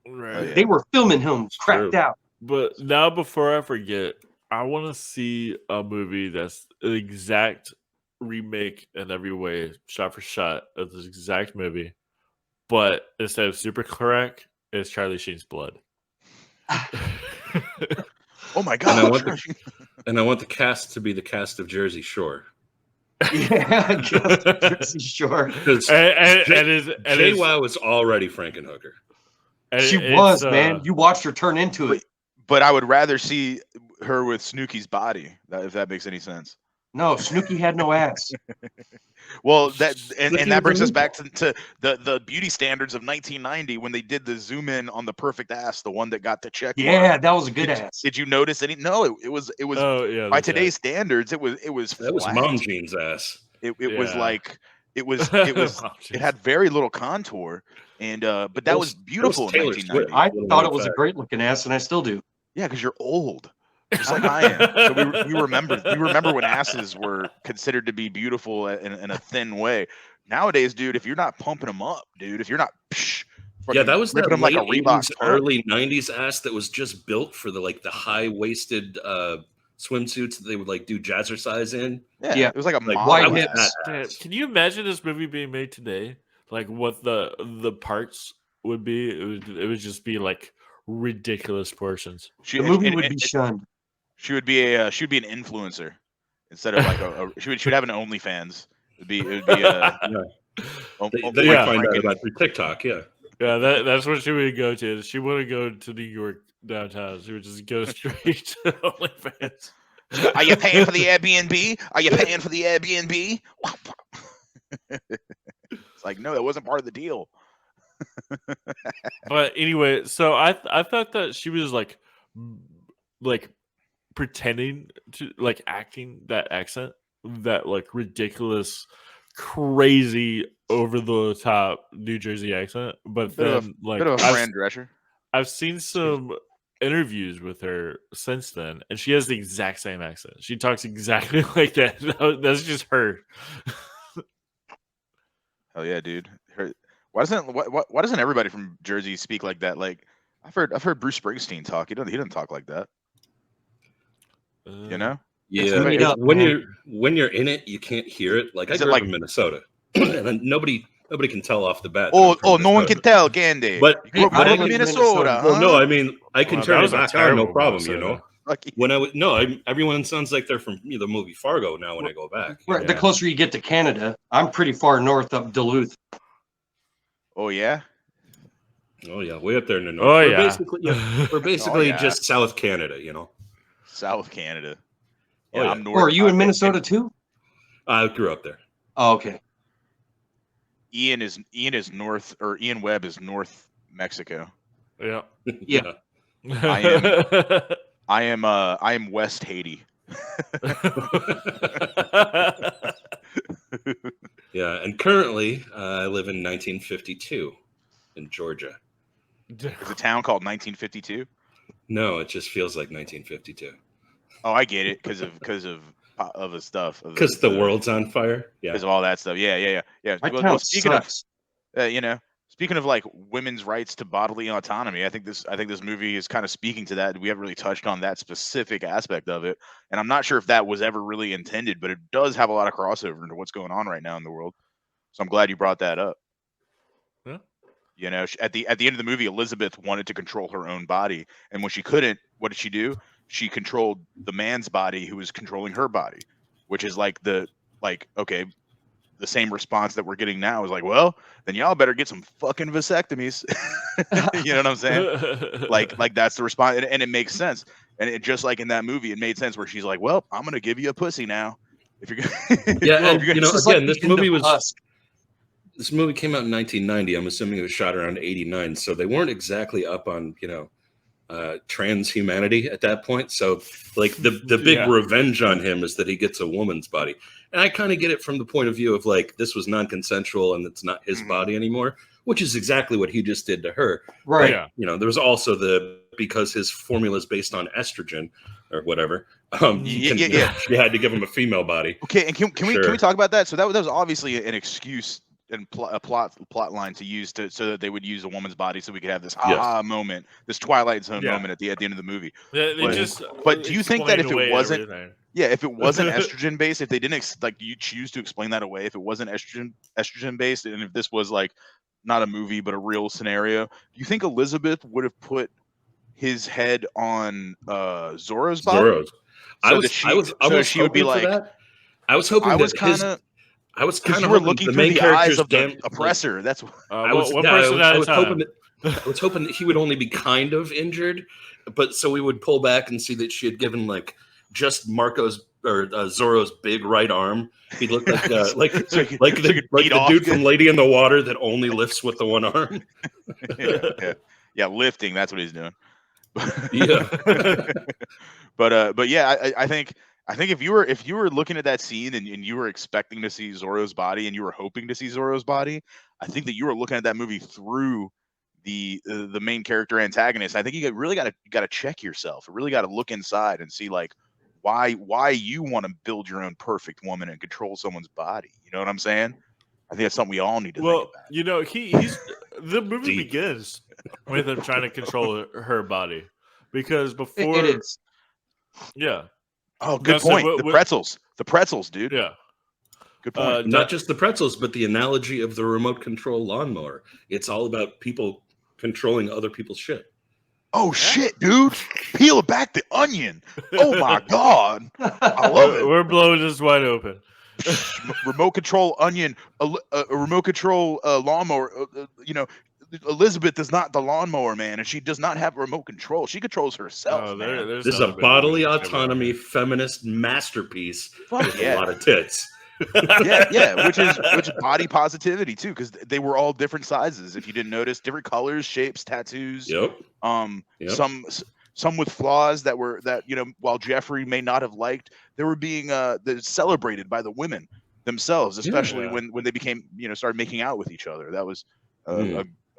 Right. They were filming him cracked out. But now, before I forget, I want to see a movie that's an exact remake in every way, shot for shot, of this exact movie. But instead of super crack, it's Charlie Sheen's blood. Oh my god! And I want the cast to be the cast of Jersey Shore. Yeah, Jersey Shore. JWoww was already Frankenhooker. She was, man. You watched her turn into it. But I would rather see her with Snooki's body, if that makes any sense. No, Snooki had no ass. Well, that brings us back to the beauty standards of 1990 when they did the zoom in on the perfect ass, the one that got the check. Yeah, that was a good ass. Did you notice any? No, it was. Oh, yeah, by today's standards, it was. That was Mom Jean's ass. It was like it was. It had very little contour, and but that was beautiful in 1990. I thought it was a great looking ass, and I still do. Yeah, because you're old. Just like I am. So we remember when asses were considered to be beautiful in a thin way. Nowadays, dude, if you're not pumping them up, dude, if you're not that was ripping them like a Reebok early 90s ass that was just built for the high-waisted swimsuits that they would do jazzercise in. Yeah. It was like a wide hips. Can you imagine this movie being made today? Like what the parts would be? It would just be like ridiculous portions. The movie would be shunned. She would be an influencer instead of like she would have an OnlyFans. It would be They might find out about through TikTok. Yeah, that's what she would go to. She wouldn't go to New York downtown. She would just go straight to OnlyFans. Are you paying for the Airbnb? Are you paying for the Airbnb? It's like, no, that wasn't part of the deal. But anyway, so I thought that she was like pretending to acting that accent, that ridiculous, crazy, over the top New Jersey accent. But bit of a Fran Drescher. I've seen some interviews with her since then, and she has the exact same accent. She talks exactly like that. That's just her. Hell yeah, dude. Why doesn't everybody from Jersey speak like that? Like I've heard Bruce Springsteen talk. He doesn't talk like that. You know? Yeah. When you're in it, you can't hear it. Like I grew up in Minnesota, and nobody can tell off the bat. No one can tell, can they? But I live in Minnesota. Well, no, I mean I can turn it back on, no problem. Minnesota. You know. Like, when everyone sounds like they're from the movie Fargo now. When I go back, right. The closer you get to Canada, I'm pretty far north up Duluth. Oh yeah. Oh yeah, way up there in the north. We're basically just South Canada, you know. South Canada. Yeah, I'm north. Are you in Minnesota too? I grew up there. Oh, okay. Ian is north, or Ian Webb is North Mexico. Yeah. Yeah. I am West Haiti. Yeah, and currently I live in 1952. in Georgia. Is a town called 1952? No, it just feels like 1952. Oh, I get it because of the stuff. Because the world's on fire. Yeah. Because of all that stuff. Yeah. My Well, town speaking sucks. of, speaking of like women's rights to bodily autonomy, I think this movie is kind of speaking to that. We haven't really touched on that specific aspect of it, and I'm not sure if that was ever really intended, but it does have a lot of crossover into what's going on right now in the world. So I'm glad you brought that up. Yeah. At the end of the movie, Elizabeth wanted to control her own body, and when she couldn't, what did she do? She controlled the man's body who was controlling her body, which is the same response that we're getting now is like, well, then y'all better get some fucking vasectomies. You know what I'm saying? Like that's the response, and it makes sense. And it just like in that movie, it made sense where she's like, well, I'm gonna give you a pussy now. If you're gonna, Yeah, and again, this movie came out in 1990. I'm assuming it was shot around 89, so they weren't exactly up on transhumanity at that point. So like the big revenge on him is that he gets a woman's body, and I kind of get it from the point of view of like this was non-consensual and it's not his body anymore, which is exactly what he just did to her. Right. But, there was also because his formula is based on estrogen or whatever. She had to give him a female body. Okay, and can we talk about that? So that was obviously an excuse and a plot line to use so that they would use a woman's body so we could have this moment, this Twilight Zone moment at the end of the movie. But do you think that if it wasn't estrogen based, if they didn't you choose to explain that away, if it wasn't estrogen based, and if this was like not a movie but a real scenario, do you think Elizabeth would have put his head on Zorro's body? Zorro's. I was she would be like that. I was hoping I was kind of looking through the eyes of the oppressor. That's what I was hoping that he would only be kind of injured, but so we would pull back and see that she had given like just Marco's or Zorro's big right arm. He looked like the dude from Lady in the Water that only lifts with the one arm. yeah, lifting. That's what he's doing. Yeah, but yeah, I think if you were looking at that scene and you were expecting to see Zorro's body and you were hoping to see Zorro's body, I think that you were looking at that movie through the main character antagonist. I think you really got to check yourself. You really got to look inside and see like why you want to build your own perfect woman and control someone's body. You know what I'm saying? I think that's something we all need to think about. He's the movie begins with him trying to control her body because before it is. Yeah. Oh, good point. The pretzels, dude. Yeah. Good point. Not just the pretzels, but the analogy of the remote control lawnmower. It's all about people controlling other people's shit. Oh shit, dude! Peel back the onion. Oh my god, I love it. We're blowing this wide open. Remote control onion, a remote control lawnmower. Elizabeth is not the lawnmower man, and she does not have remote control. She controls herself. This is a bodily autonomy feminist masterpiece with a lot of tits. which is body positivity too, because they were all different sizes. If you didn't notice, different colors, shapes, tattoos. Some with flaws that while Jeffrey may not have liked, they were being celebrated by the women themselves, especially when they became started making out with each other. That was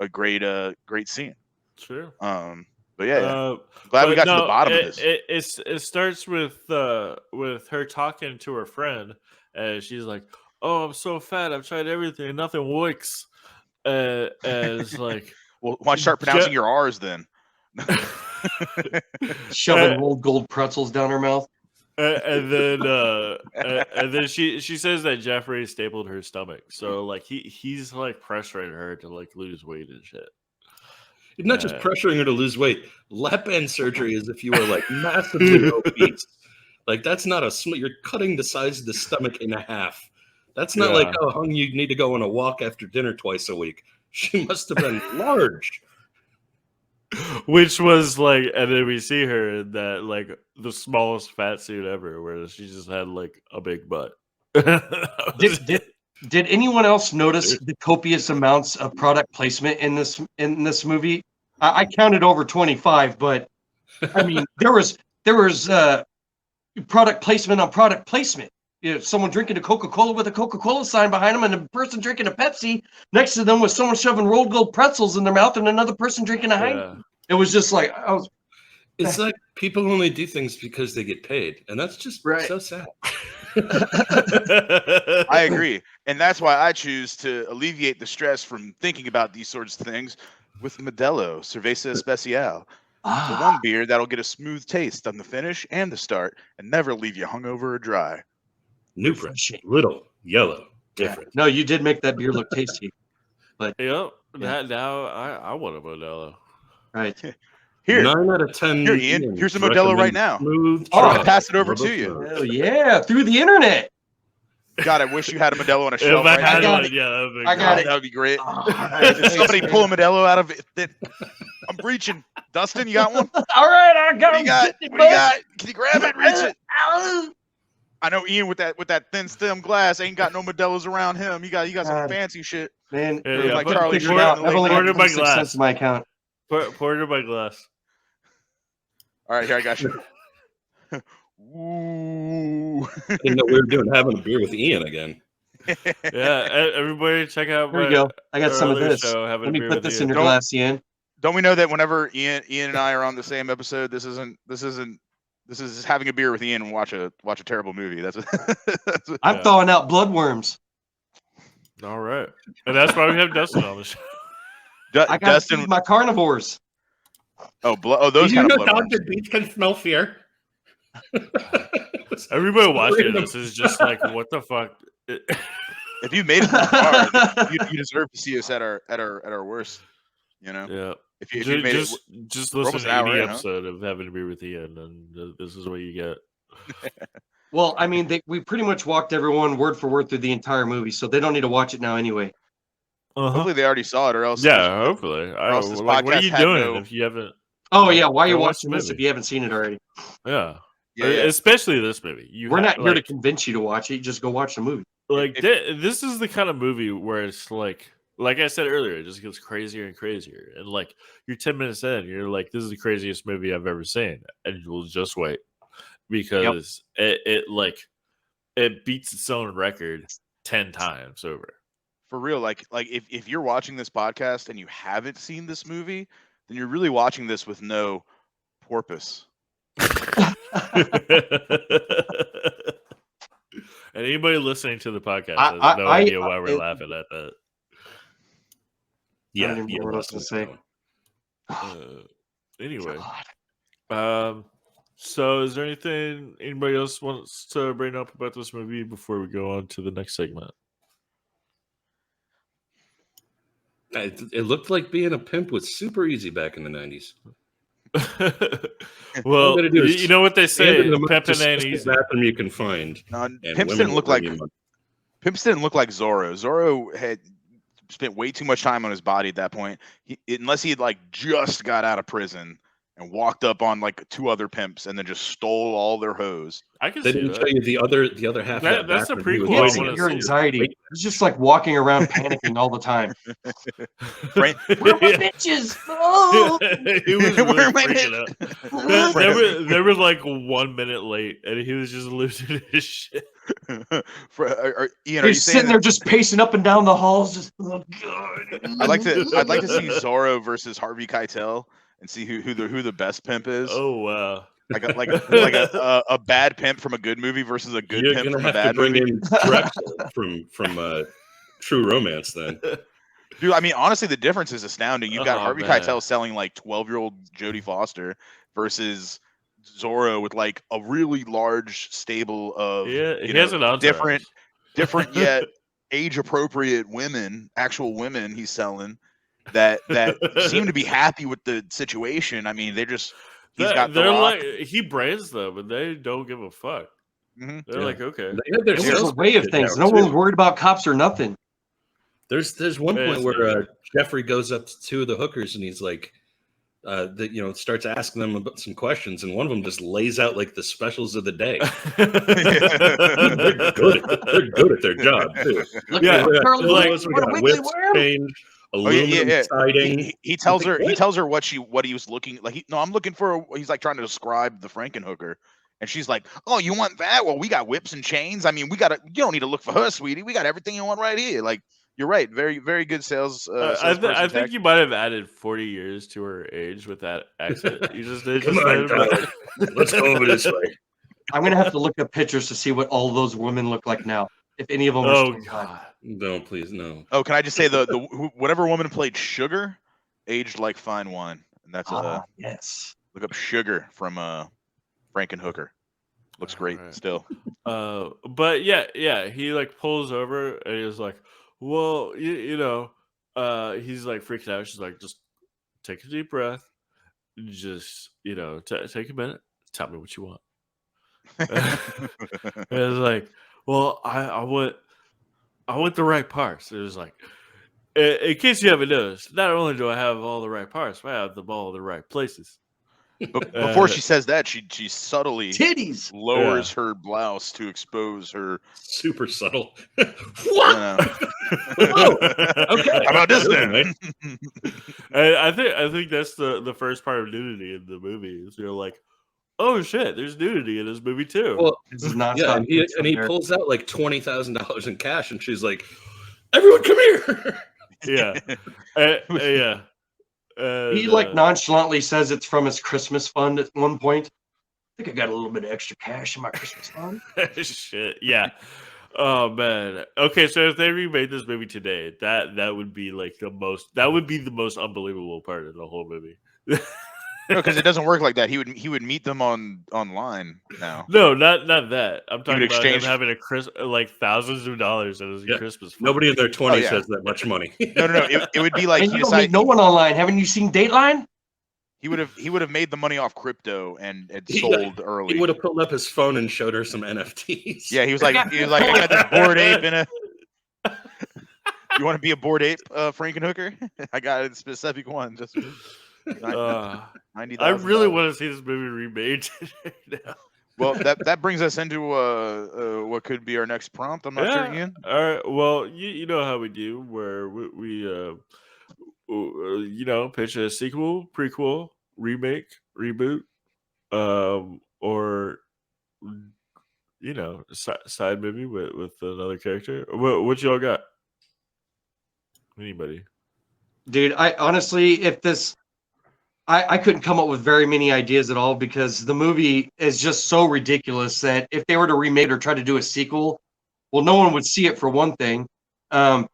a great scene. Sure. But glad we got to the bottom of this. It starts with her talking to her friend, and she's like, "Oh, I'm so fat. I've tried everything. Nothing works." And it's like, well, why start pronouncing your R's then? Shoving rolled gold pretzels down her mouth. And then she says that Jeffrey stapled her stomach. So like he's like pressuring her to like lose weight and shit. Not just pressuring her to lose weight. Lap band surgery is if you were like massively obese. Like that's not you're cutting the size of the stomach in half. That's not like, oh, you need to go on a walk after dinner twice a week. She must have been large. Which was like, and then we see her in that like the smallest fat suit ever, where she just had like a big butt. Did anyone else notice the copious amounts of product placement in this movie? I counted over 25, but I mean there was product placement on product placement. someone drinking a Coca-Cola with a Coca-Cola sign behind them, and a person drinking a Pepsi next to them with someone shoving rolled gold pretzels in their mouth, and another person drinking a Heineken. It was just like It's like people only do things because they get paid, and that's just so sad. I agree, and that's why I choose to alleviate the stress from thinking about these sorts of things with Modelo Cerveza Especial. The one beer that'll get a smooth taste on the finish and the start, and never leave you hungover or dry. New fresh, little yellow, different. No, you did make that beer look tasty. But now I want a Modelo. Right. Here, 9 out of 10. Here, Ian. Here's a Modelo right now. I pass it over to you. Hell yeah, through the internet. God, I wish you had a Modelo on a shelf. If I right had now. one, I got it. That would be great. Did somebody pull a Modelo out of it? I'm reaching. Dustin, you got one? All right, I got What do you got? What do you got? Can you grab it? Reach it. I know Ian with that thin stem glass ain't got no Modelos around him. You got some fancy shit. Man, like Charlie figure it out. I've only got Pour it in my 26 glass. cents in my account. Pour it in my glass. All right, here I got you. Ooh. I didn't know we were having a beer with Ian again. Everybody check out. Here we go. I got some of earlier this. show, Having Let a me Beer put with this Ian. in your glass, Ian. Don't we know that whenever Ian and I are on the same episode, this is having a beer with Ian and watch a terrible movie. I'm thawing out bloodworms. All right, and that's why we have Dustin on the show. I got Dustin, my carnivores. Those kind of bloodworms. Dog beats can smell fear. Everybody watching this is just like, what the fuck? If you made it that far, you deserve to see us at our worst. You know. Yeah. If you made it, just listen to an hour any in, episode of Having a Beer with Ian, and this is what you get. Well, I mean, we pretty much walked everyone word for word through the entire movie, so they don't need to watch it now anyway. hopefully they already saw it, or else. Yeah, hopefully. What are you doing if you haven't? Oh yeah, why are you Go watch watching the this movie. if you haven't seen it already? Yeah. Yeah. Especially this movie. We're not here to convince you to watch it. Just go watch the movie. This is the kind of movie where it's like I said earlier, it just gets crazier and crazier. And like you're 10 minutes in, you're like, this is the craziest movie I've ever seen. And you'll just wait. Because it beats its own record 10 times over. For real, like if you're watching this podcast and you haven't seen this movie, then you're really watching this with no porpoise. And anybody listening to the podcast has no idea why we're laughing at that. I don't even know what else to say. Anyway, so is there anything anybody else wants to bring up about this movie before we go on to the next segment? It looked like being a pimp was super easy back in the 90s. Well, you know what they say, pimping ain't easy. easy. Bathroom you can find. Pimps didn't look like Zorro. Zorro had spent way too much time on his body at that point. Unless he had like just got out of prison and walked up on like 2 other pimps and then just stole all their hoes. I can They see didn't that. show you the other half. That's a prequel. You I can't see wanna your see. anxiety. It's just like walking around panicking all the time. Right? Where are my bitches? Oh! He was really Where am I freaking out. They were like 1 minute late, and he was just losing his shit. Ian, are you He's saying sitting there just pacing up and down the halls. Just, oh god. I'd like to see Zorro versus Harvey Keitel and see who the best pimp is. Oh wow! Like a bad pimp from a good movie versus a good You're pimp gonna from a have to bad bring movie. in Drexel from True Romance then. Dude, I mean, honestly, the difference is astounding. You've got Harvey man. Keitel selling like 12-year-old Jodie Foster versus Zorro with like a really large stable of He has an entourage. different yet age-appropriate women, actual women he's selling that seem to be happy with the situation. I mean, he's got the Rock. like he brands them, and they don't give a fuck. Mhm. They're like, okay, They had their There's sales a way of pitch things. out, No too. one's worried about cops or nothing. There's one Yeah, point it's where Jeffrey goes up to 2 of the hookers and he's like, starts asking them about some questions, and one of them just lays out like the specials of the day. They're good at their job too. Yeah, Like, what a we got wiggly whips, worm. change, aluminum siding. He tells her what he was looking like. I'm looking for. He's like trying to describe the Frankenhooker, And she's like, "Oh, you want that? Well, we got whips and chains. I mean, you don't need to look for her, sweetie. We got everything you want right here." Like, you're right. Very, very good sales. I think you might have added 40 years to her age with that accent. You just did. Come on, God. Let's go over this way. I'm gonna have to look up pictures to see what all those women look like now. If any of them are Oh still God. alive. No, please, no. Oh, can I just say whatever woman played Sugar aged like fine wine, and that's Yes. look up Sugar from Frankenhooker. Looks great Alright. still. But yeah, he like pulls over and he's like, well, you know, he's like freaking out. She's like, just take a deep breath, just take a minute, tell me what you want. And it's like, well, I want the right parts. It was like, in case you haven't noticed, not only do I have all the right parts, but I have them all in the right places. But before she says that, she subtly Titties. lowers her blouse to expose her. Super subtle. What? Okay. How about this then? And I think that's the first part of nudity in the movie. Is you're like, oh shit, there's nudity in this movie too. Well, This is not yeah, and he pulls out like $20,000 in cash, and she's like, "Everyone, come here!" Yeah, yeah. He like nonchalantly says it's from his Christmas fund at one point. I think I got a little bit of extra cash in my Christmas fund. Shit, yeah. Oh man. Okay, so if they remade this movie today, that would be like the most unbelievable part of the whole movie. No, because it doesn't work like that. He would meet them online now. No, not that. I'm talking would about him exchange- having like thousands of dollars in his Yeah. Christmas fund. Nobody in their 20s yeah. has that much money. No. It would be like And he you don't decided meet no one online. Haven't you seen Dateline? he would have made the money off crypto and He- sold early. He would have pulled up his phone and showed her some NFTs. Yeah, he was like, I got this bored ape in a. You want to be a bored ape, Frankenhooker? I got a specific one. Just $90,000. I really want to see this movie remade today now. Well, that brings us into what could be our next prompt. I'm not sure, Ian. All right. Well, you know how we do, where we pitch a sequel, prequel, remake, reboot, or side movie with another character. What y'all got? Anybody? Dude, I honestly, if this, I couldn't come up with very many ideas at all because the movie is just so ridiculous that if they were to remake it or try to do a sequel, well, no one would see it for one thing. Just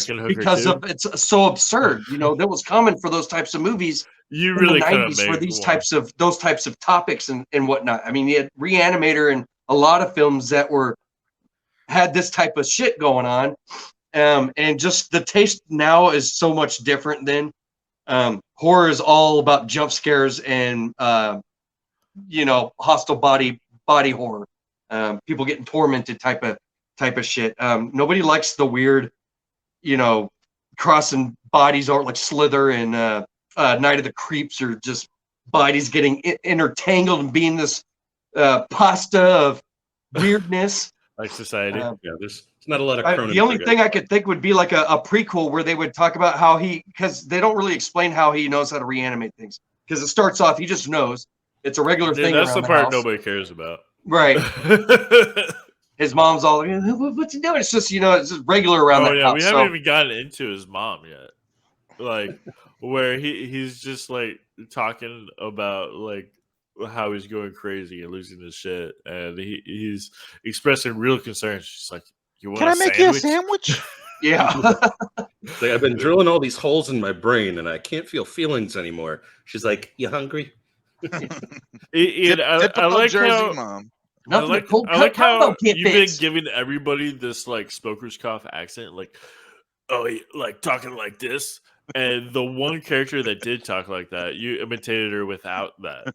Frankenhooker because 2? of it's so absurd. That was common for those types of movies You in really the couldn't 90s make for these one. those types of topics and whatnot. I mean, you had Reanimator and a lot of films that had this type of shit going on. And just the taste now is so much different than horror is all about jump scares and hostile body horror, people getting tormented type of shit. Nobody likes the weird, crossing bodies or like Slither and Night of the Creeps, or just bodies getting intertangled and being this pasta of weirdness. Like Society. Yeah, there's not a lot of Cronenberg. The only thing I could think would be like a prequel where they would talk about how because they don't really explain how he knows how to reanimate things. Because it starts off, he just knows it's a regular thing. That's around the part house. nobody cares about. Right. His mom's all like, what's he doing? It's just, it's just regular around that house. We haven't even gotten into his mom yet. Like, where he's just like talking about like how he's going crazy and losing his shit, and he's expressing real concern. She's like, "You want? Can I make you a sandwich?" Yeah. It's like, I've been drilling all these holes in my brain, and I can't feel feelings anymore. She's like, "You hungry?" I like Jersey how. mom. Nothing I like how can't you've been fix. giving everybody this like smoker's cough accent, like, oh, like talking like this. And the one character that did talk like that, you imitated her without that.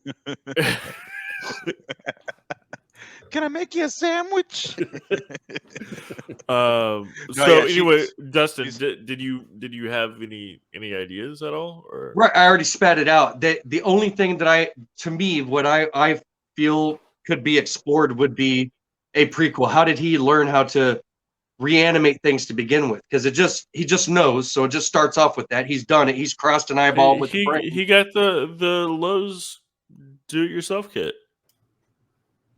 Can I make you a sandwich? Anyway, Dustin, did you have any ideas at all? Or Right, I already spat it out. The only thing that what I feel could be explored would be a prequel. How did he learn how to reanimate things to begin with? Because he just knows. So it just starts off with that. He's done it. He's crossed an eyeball with the brain. he got the Lowe's do-it-yourself kit.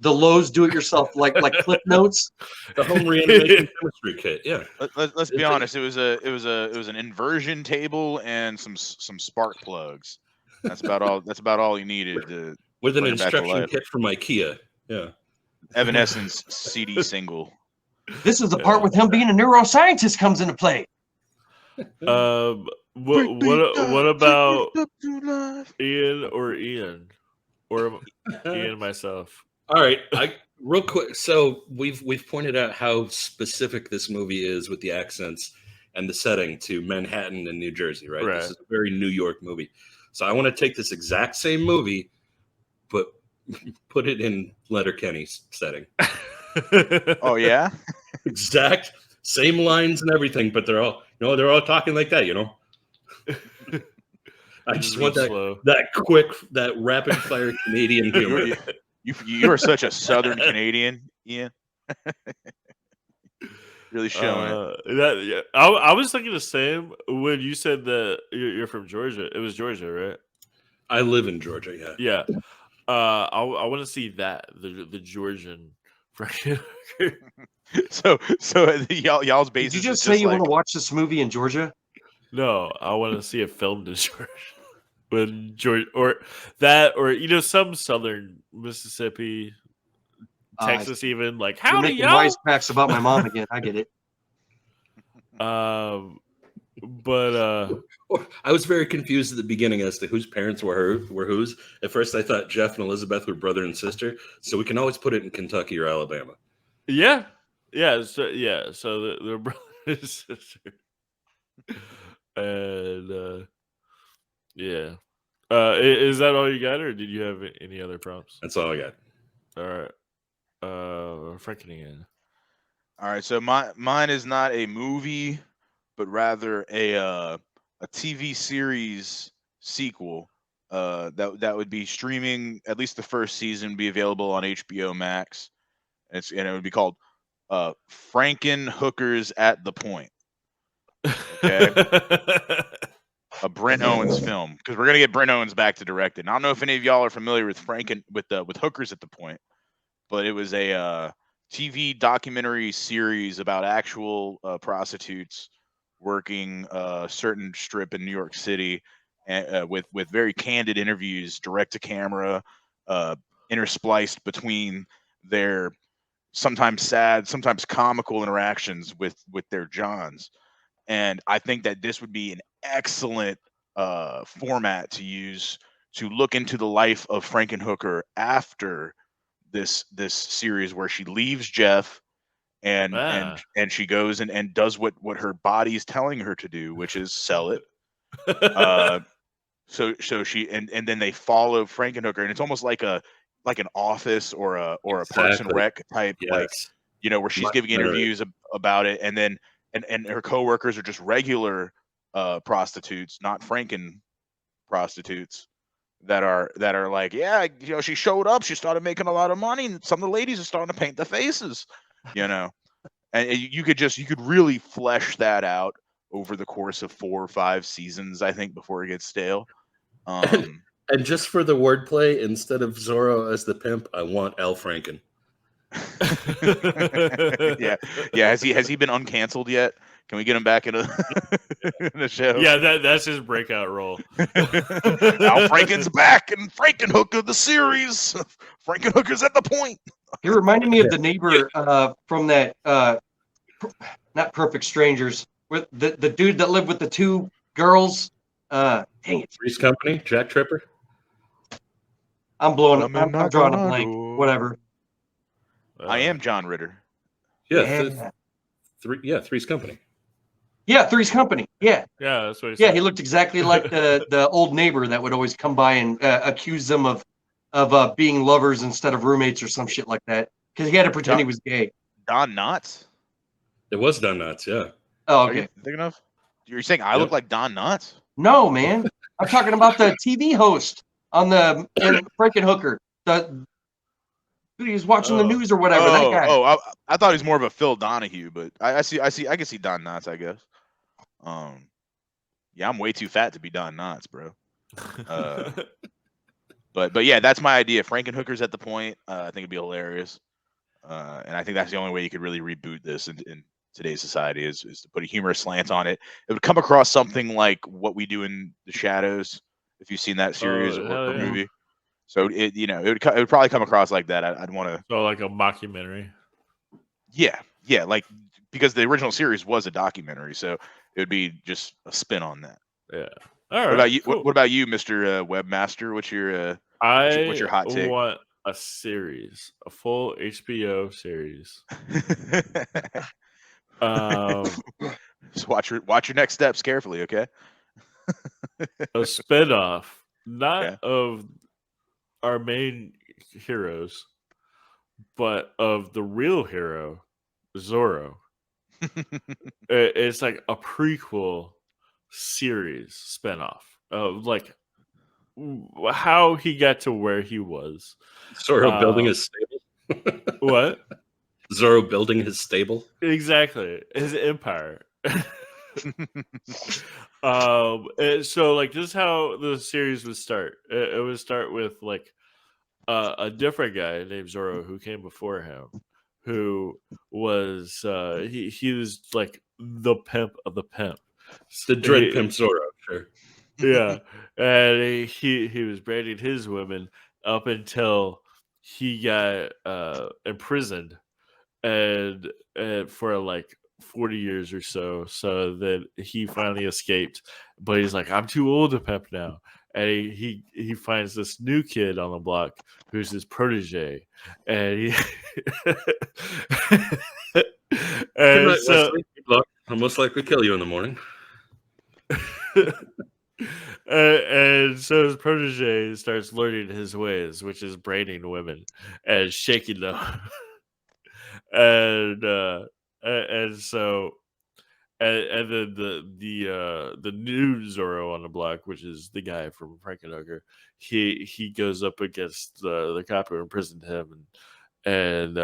the Lowe's do-it-yourself like Clip Notes. The home reanimation chemistry kit. Yeah. Let's be honest. It was an inversion table and some spark plugs. That's about all. That's about all you needed to With an bring it back to instruction life. kit from IKEA. Yeah. Evanescence CD single. This is the part with him being a neuroscientist comes into play. What about Ian or Ian myself? All right, real quick. So we've pointed out how specific this movie is with the accents and the setting to Manhattan and New Jersey, right? This is a very New York movie. So I want to take this exact same movie, but put it in Letterkenny's setting. Oh yeah, exact same lines and everything, but they're all talking like that, you know. I just want that rapid fire Canadian humor. You are such a Southern Canadian, Ian. Really showing it. I was thinking the same when you said that you're from Georgia. It was Georgia, right? I live in Georgia. Yeah. Yeah. I want to see that the Georgian Frankenhooker. So y'all's basis. Did you just say you want to watch this movie in Georgia? No, I want to see it filmed in Georgia. When Georgia or some southern Mississippi, Texas, even like how do y'all wisecracks about my mom again? I get it. But I was very confused at the beginning as to whose parents were whose. At first, I thought Jeff and Elizabeth were brother and sister, so we can always put it in Kentucky or Alabama. Yeah. So they're brother and sister, and yeah. Is that all you got, or did you have any other prompts? That's all I got. All right. Frankenstein. All right. So mine is not a movie, but rather a TV series sequel. That would be streaming. At least the first season be available on HBO Max. And it would be called Frankenhookers at the Point. Okay. A Brent Owens film, because we're gonna get Brent Owens back to direct it. And I don't know if any of y'all are familiar with with Hookers at the Point, but it was a TV documentary series about actual prostitutes working a certain strip in New York City, and with very candid interviews, direct to camera, interspliced between their sometimes sad, sometimes comical interactions with their Johns. And I think that this would be an excellent format to use to look into the life of Frankenhooker after this series, where she leaves Jeff and she goes and does what her body is telling her to do, which is sell it. So she and then they follow Frankenhooker, and it's almost like an Office or a Parks and Rec type, like where she's giving interviews about it, and then and her coworkers are just regular prostitutes, not Franken prostitutes, that are like, yeah, she showed up, she started making a lot of money, and some of the ladies are starting to paint the faces, and you could really flesh that out over the course of 4 or 5 seasons, I think, before it gets stale. And just for the wordplay, instead of Zorro as the pimp, I want Al Franken. yeah. Has he been uncanceled yet? Can we get him back in the show? Yeah, that's his breakout role. Al Franken's back in Frankenhooker the series. Frankenhooker's at the point. He reminded me of the neighbor from that not Perfect Strangers, with the dude that lived with the 2 girls. Dang it. Three's Company, Jack Tripper. I'm drawing a blank. Whatever. I am John Ritter. Yeah. Three's Company. Yeah, Three's Company. Yeah. Yeah, that's what he said. Yeah, he looked exactly like the old neighbor that would always come by and accuse them of being lovers instead of roommates or some shit like that, because he had to pretend he was gay. Don Knotts? It was Don Knotts, yeah. Oh, okay. Are you thinking of? You're saying I look like Don Knotts? No, man. I'm talking about the TV host on the Frankenhooker. Dude, he was watching the news or whatever. That guy. I thought he was more of a Phil Donahue, but I can see Don Knotts, I guess. Yeah, I'm way too fat to be Don Knotts, bro. But yeah, that's my idea. Frankenhooker's at the point. I think it'd be hilarious, and I think that's the only way you could really reboot this in today's society is to put a humorous slant on it. It would come across something like What We Do in the Shadows, if you've seen that series or yeah. movie. So it it would probably come across like that. I'd want to. So like a mockumentary. Yeah, like because the original series was a documentary, so it would be just a spin on that. Yeah. All right. What about you? Cool. What about you, Mr. Webmaster? What's your hot take? I want a series, a full HBO series. So watch your next steps carefully, okay? A spinoff, not Yeah. of our main heroes, but of the real hero, Zorro. It's like a prequel series spinoff of like how he got to where he was. Zorro building his stable. What? Zorro building his stable. Exactly, his empire. So like this is how the series would start. It would start with like a different guy named Zorro who came before him, who was he was like the pimp of the pimp, The dread pimp Zorro, sure. yeah, and he was branding his women up until he got imprisoned and for like 40 years or so that he finally escaped, but he's like, I'm too old to pimp now, and he finds this new kid on the block who's his protege, and he Good night, so Leslie. Good luck. I'll most likely kill you in the morning. and so his protege starts learning his ways, which is braining women and shaking them. and so and then the new Zorro on the block, which is the guy from Frankenhooker, he goes up against the cop who imprisoned him and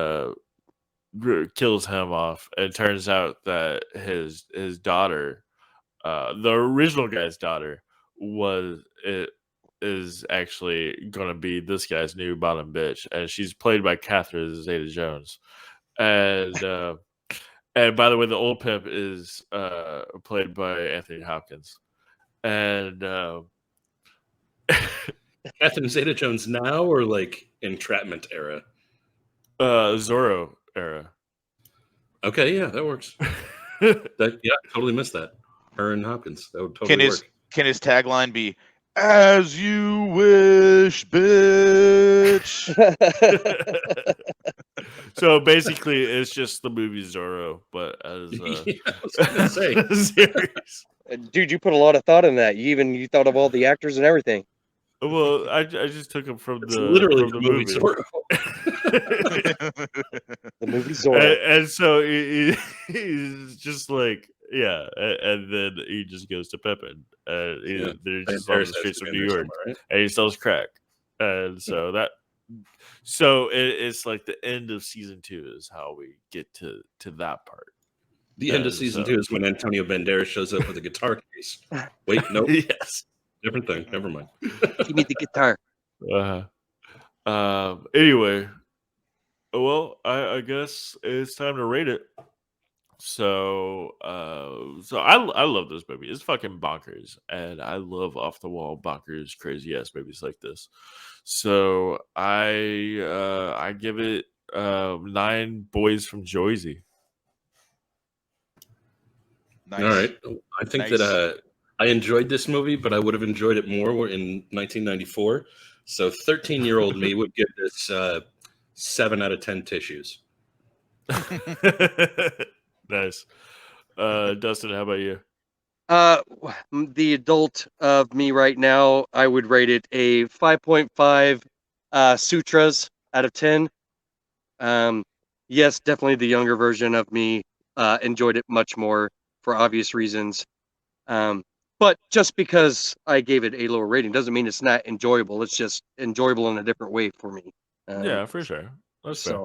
kills him off. And it turns out that his daughter, the original guy's daughter, is actually going to be this guy's new bottom bitch, and she's played by Catherine Zeta-Jones. And by the way, the old pimp is played by Anthony Hopkins. And Catherine Zeta-Jones now or like entrapment era? Zorro era. Okay, yeah, that works. I totally missed that. Her and Hopkins. That would totally work. Can his tagline be "As you wish, bitch"? So basically, it's just the movie Zorro, but as I was gonna say. a series. Dude, you put a lot of thought in that. You thought of all the actors and everything. Well, I just took him from It's literally from the movie Zorro. The movie Zorro. And so he's just like, yeah, and then he just goes to Pippin. They're just on the streets of New York, right? and he sells crack. And so it's like the end of season 2 is how we get to that part. The end of season 2 is when Antonio Banderas shows up with a guitar case. Wait, no, Yes. different thing. Never mind. Give me the guitar. Anyway, well, I guess it's time to rate it. So I love this movie. It's fucking bonkers, and I love off the wall bonkers, crazy ass movies like this. So I give it 9 boys from Jersey. Nice. All right. I think that I enjoyed this movie, but I would have enjoyed it more in 1994. So 13-year-old me would give this 7 out of 10 tissues. Nice. Dustin, how about you? The adult of me right now, I would rate it a 5.5 sutras out of 10. Yes, definitely the younger version of me enjoyed it much more for obvious reasons. But just because I gave it a lower rating doesn't mean it's not enjoyable. It's just enjoyable in a different way for me. Yeah, for sure. That's fair.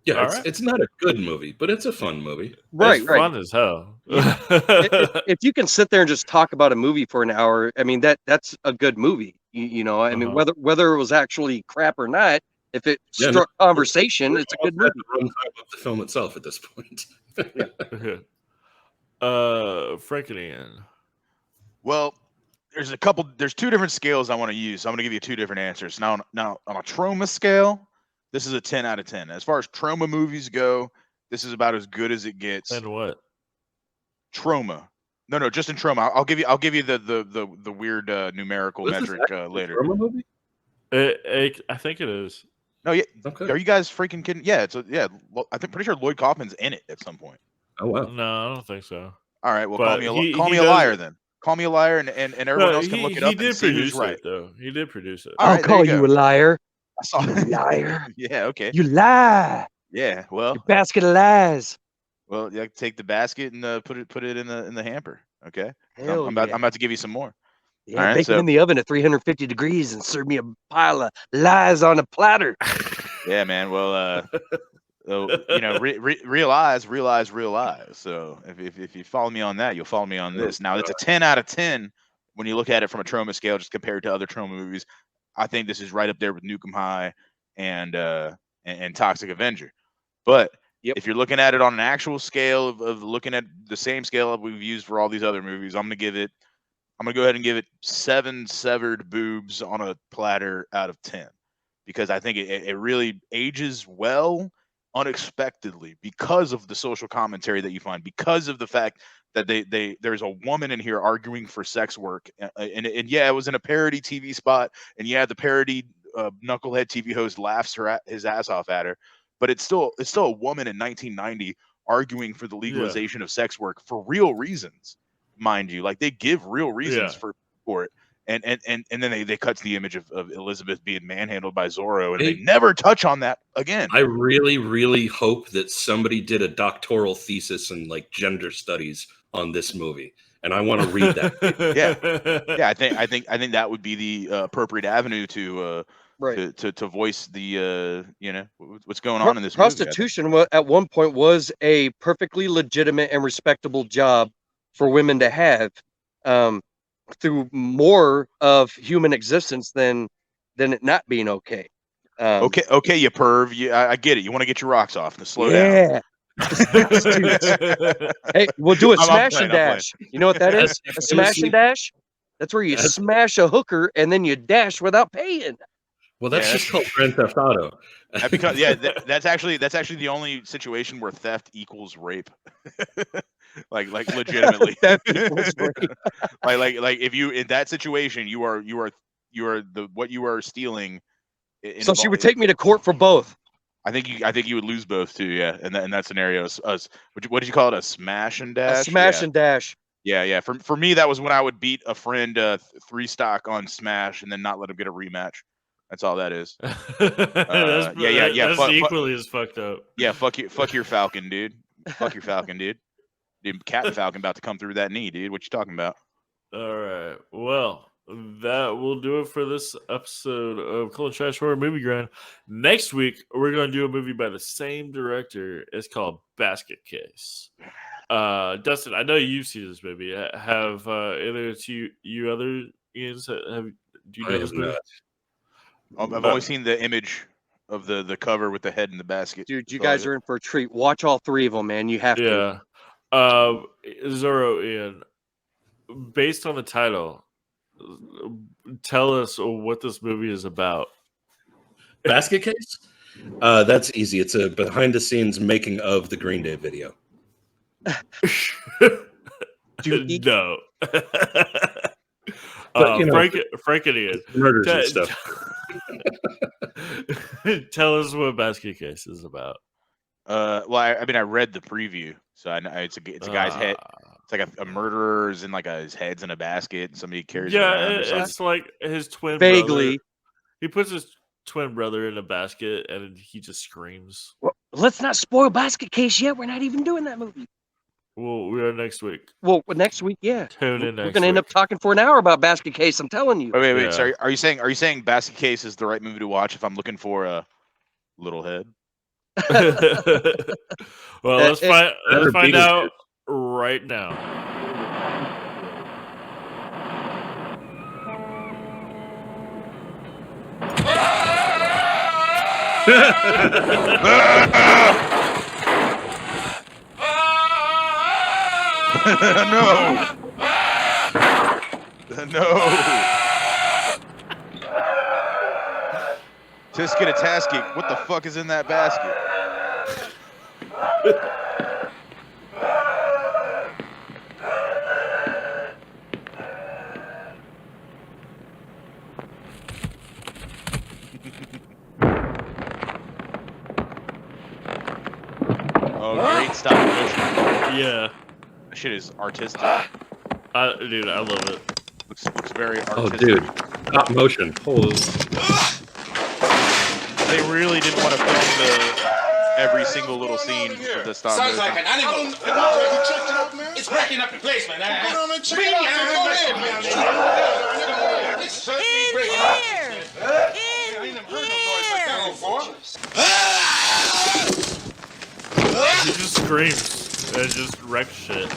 Yeah, All it's right. it's not a good movie, but it's a fun movie. Right, It's right. fun as hell. If you can sit there and just talk about a movie for an hour, I mean that's a good movie. I mean whether it was actually crap or not, if it Yeah, struck no, conversation, it's a good movie. The runtime of the film itself at this point. Yeah. Frankenstein. Well, there's two different scales I want to use. So I'm going to give you two different answers. Now on a trauma scale, this is a 10 out of 10. As far as trauma movies go, this is about as good as it gets. And what? Trauma. No, just in trauma. I'll give you the weird numerical metric later. Trauma movie? I think it is. No, yeah. Okay. Are you guys freaking kidding? Yeah, I think pretty sure Lloyd Kaufman's in it at some point. Oh wow. No, I don't think so. All right, well, But call me a liar then. Call me a liar, and everyone else can look it up He did and see who's produce right. it, though. He did produce it. All I'll right, call there you you a liar. I saw Liar. Yeah, okay. You lie. Yeah, well, Basket of lies. well, yeah, take the basket and put it in the hamper. Okay, Hell I'm about to give you some more. Yeah, All right, bake it in the oven at 350 degrees and serve me a pile of lies on a platter. Yeah, man. Well, realize. So if you follow me on that, you'll follow me on this. Now it's a 10 out of 10 when you look at it from a trauma scale, just compared to other trauma movies. I think this is right up there with Nukem High and Toxic Avenger. But if you're looking at it on an actual scale of looking at the same scale we've used for all these other movies, I'm gonna go ahead and give it 7 severed boobs on a platter out of 10, because I think it really ages well unexpectedly because of the social commentary that you find, because of the fact that there's a woman in here arguing for sex work, and yeah, it was in a parody TV spot, and yeah, the parody knucklehead TV host laughs his ass off at her, but it's still a woman in 1990 arguing for the legalization of sex work for real reasons, mind you. Like, they give real reasons for it. And then they cut to the image of Elizabeth being manhandled by Zorro, and they never touch on that again. I really, really hope that somebody did a doctoral thesis in like gender studies on this movie, and I want to read that. yeah. I think that would be the appropriate avenue to voice the what's going on in this movie. Prostitution at one point was a perfectly legitimate and respectable job for women to have. Through more of human existence than it not being okay. Okay, you perv. I get it. You want to get your rocks off. Slow down. Hey, we'll do a smash and dash. You know what that is? A smash and dash? That's where you smash a hooker and then you dash without paying. Well, that's just called Grand Theft Auto. That's actually the only situation where theft equals rape. like legitimately. like if you, in that situation, you are what you are stealing. So she would take me to court for both. I think you would lose both too. Yeah, in that scenario, what did you call it? A smash and dash. A smash and dash. Yeah. For me, that was when I would beat a friend 3-stock on Smash and then not let him get a rematch. That's all that is. That's equally as fucked up. Yeah, fuck your Falcon, dude. Fuck your Falcon, dude. Dude, Captain Falcon about to come through that knee, dude. What you talking about? All right. Well, that will do it for this episode of Cold Trash Horror Movie Grind. Next week, we're going to do a movie by the same director. It's called Basket Case. Dustin, I know you've seen this movie. Have either you other Ian's do you know this movie? I've only seen the image of the cover with the head in the basket. Dude, you guys are in for a treat. Watch all 3 of them, man. You have to. Yeah. Zorro, Ian, based on the title, tell us what this movie is about. Basket Case? That's easy. It's a behind-the-scenes making of the Green Day video. No. But, Frank and Ian. Murders and stuff. Tell us what Basket Case is about. Well, I read the preview, so I know it's a guy's head. It's like a murderer's in like his head's in a basket, and somebody carries it around. It's like his twin vaguely. Brother. He puts his twin brother in a basket, and he just screams. Well, let's not spoil Basket Case yet. We're not even doing that movie. Well, we are next week. Well, next week, yeah. Tune in next week. We're gonna end up talking for an hour about Basket Case. I'm telling you. Wait. Yeah. Sorry, are you saying Basket Case is the right movie to watch if I'm looking for a little head? Well, let's find out Beetlejuice. right now. No. No. Tisket a tasket. What the fuck is in that basket? Oh, great stop motion. Yeah, That shit is artistic. dude, I love it. Looks very artistic. Oh, dude, stop motion. Holy. They really didn't want to film every single little scene with the stop Sounds motion. like an animal. It's breaking up the place, man. It's certainly breaking up. He just screams and just wrecks shit.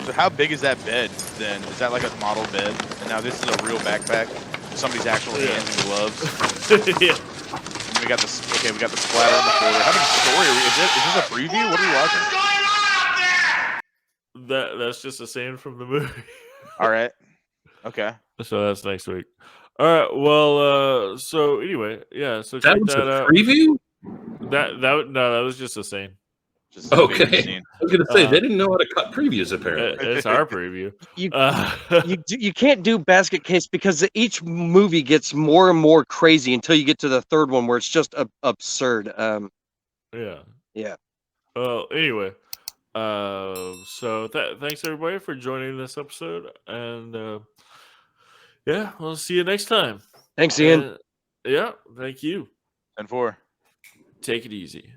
So how big is that bed then? Is that like a model bed? And now this is a real backpack. Somebody's actual hands and gloves. Yeah. And we got the splatter on the floor. How much story are we? Is this a preview? What are we watching? That's just a scene from the movie. All right. Okay. So that's next week. All right. Well, so anyway, yeah. So check That was that a out. preview? That was just a scene. Just a preview Okay. scene. I was going to say, they didn't know how to cut previews, apparently. It's our preview. You can't do basket case because each movie gets more and more crazy until you get to the third one where it's just absurd. Yeah. Yeah. Well, anyway, so thanks everybody for joining this episode, and yeah, we'll see you next time. Thanks, Ian. Yeah, thank you. 10-4. Take it easy.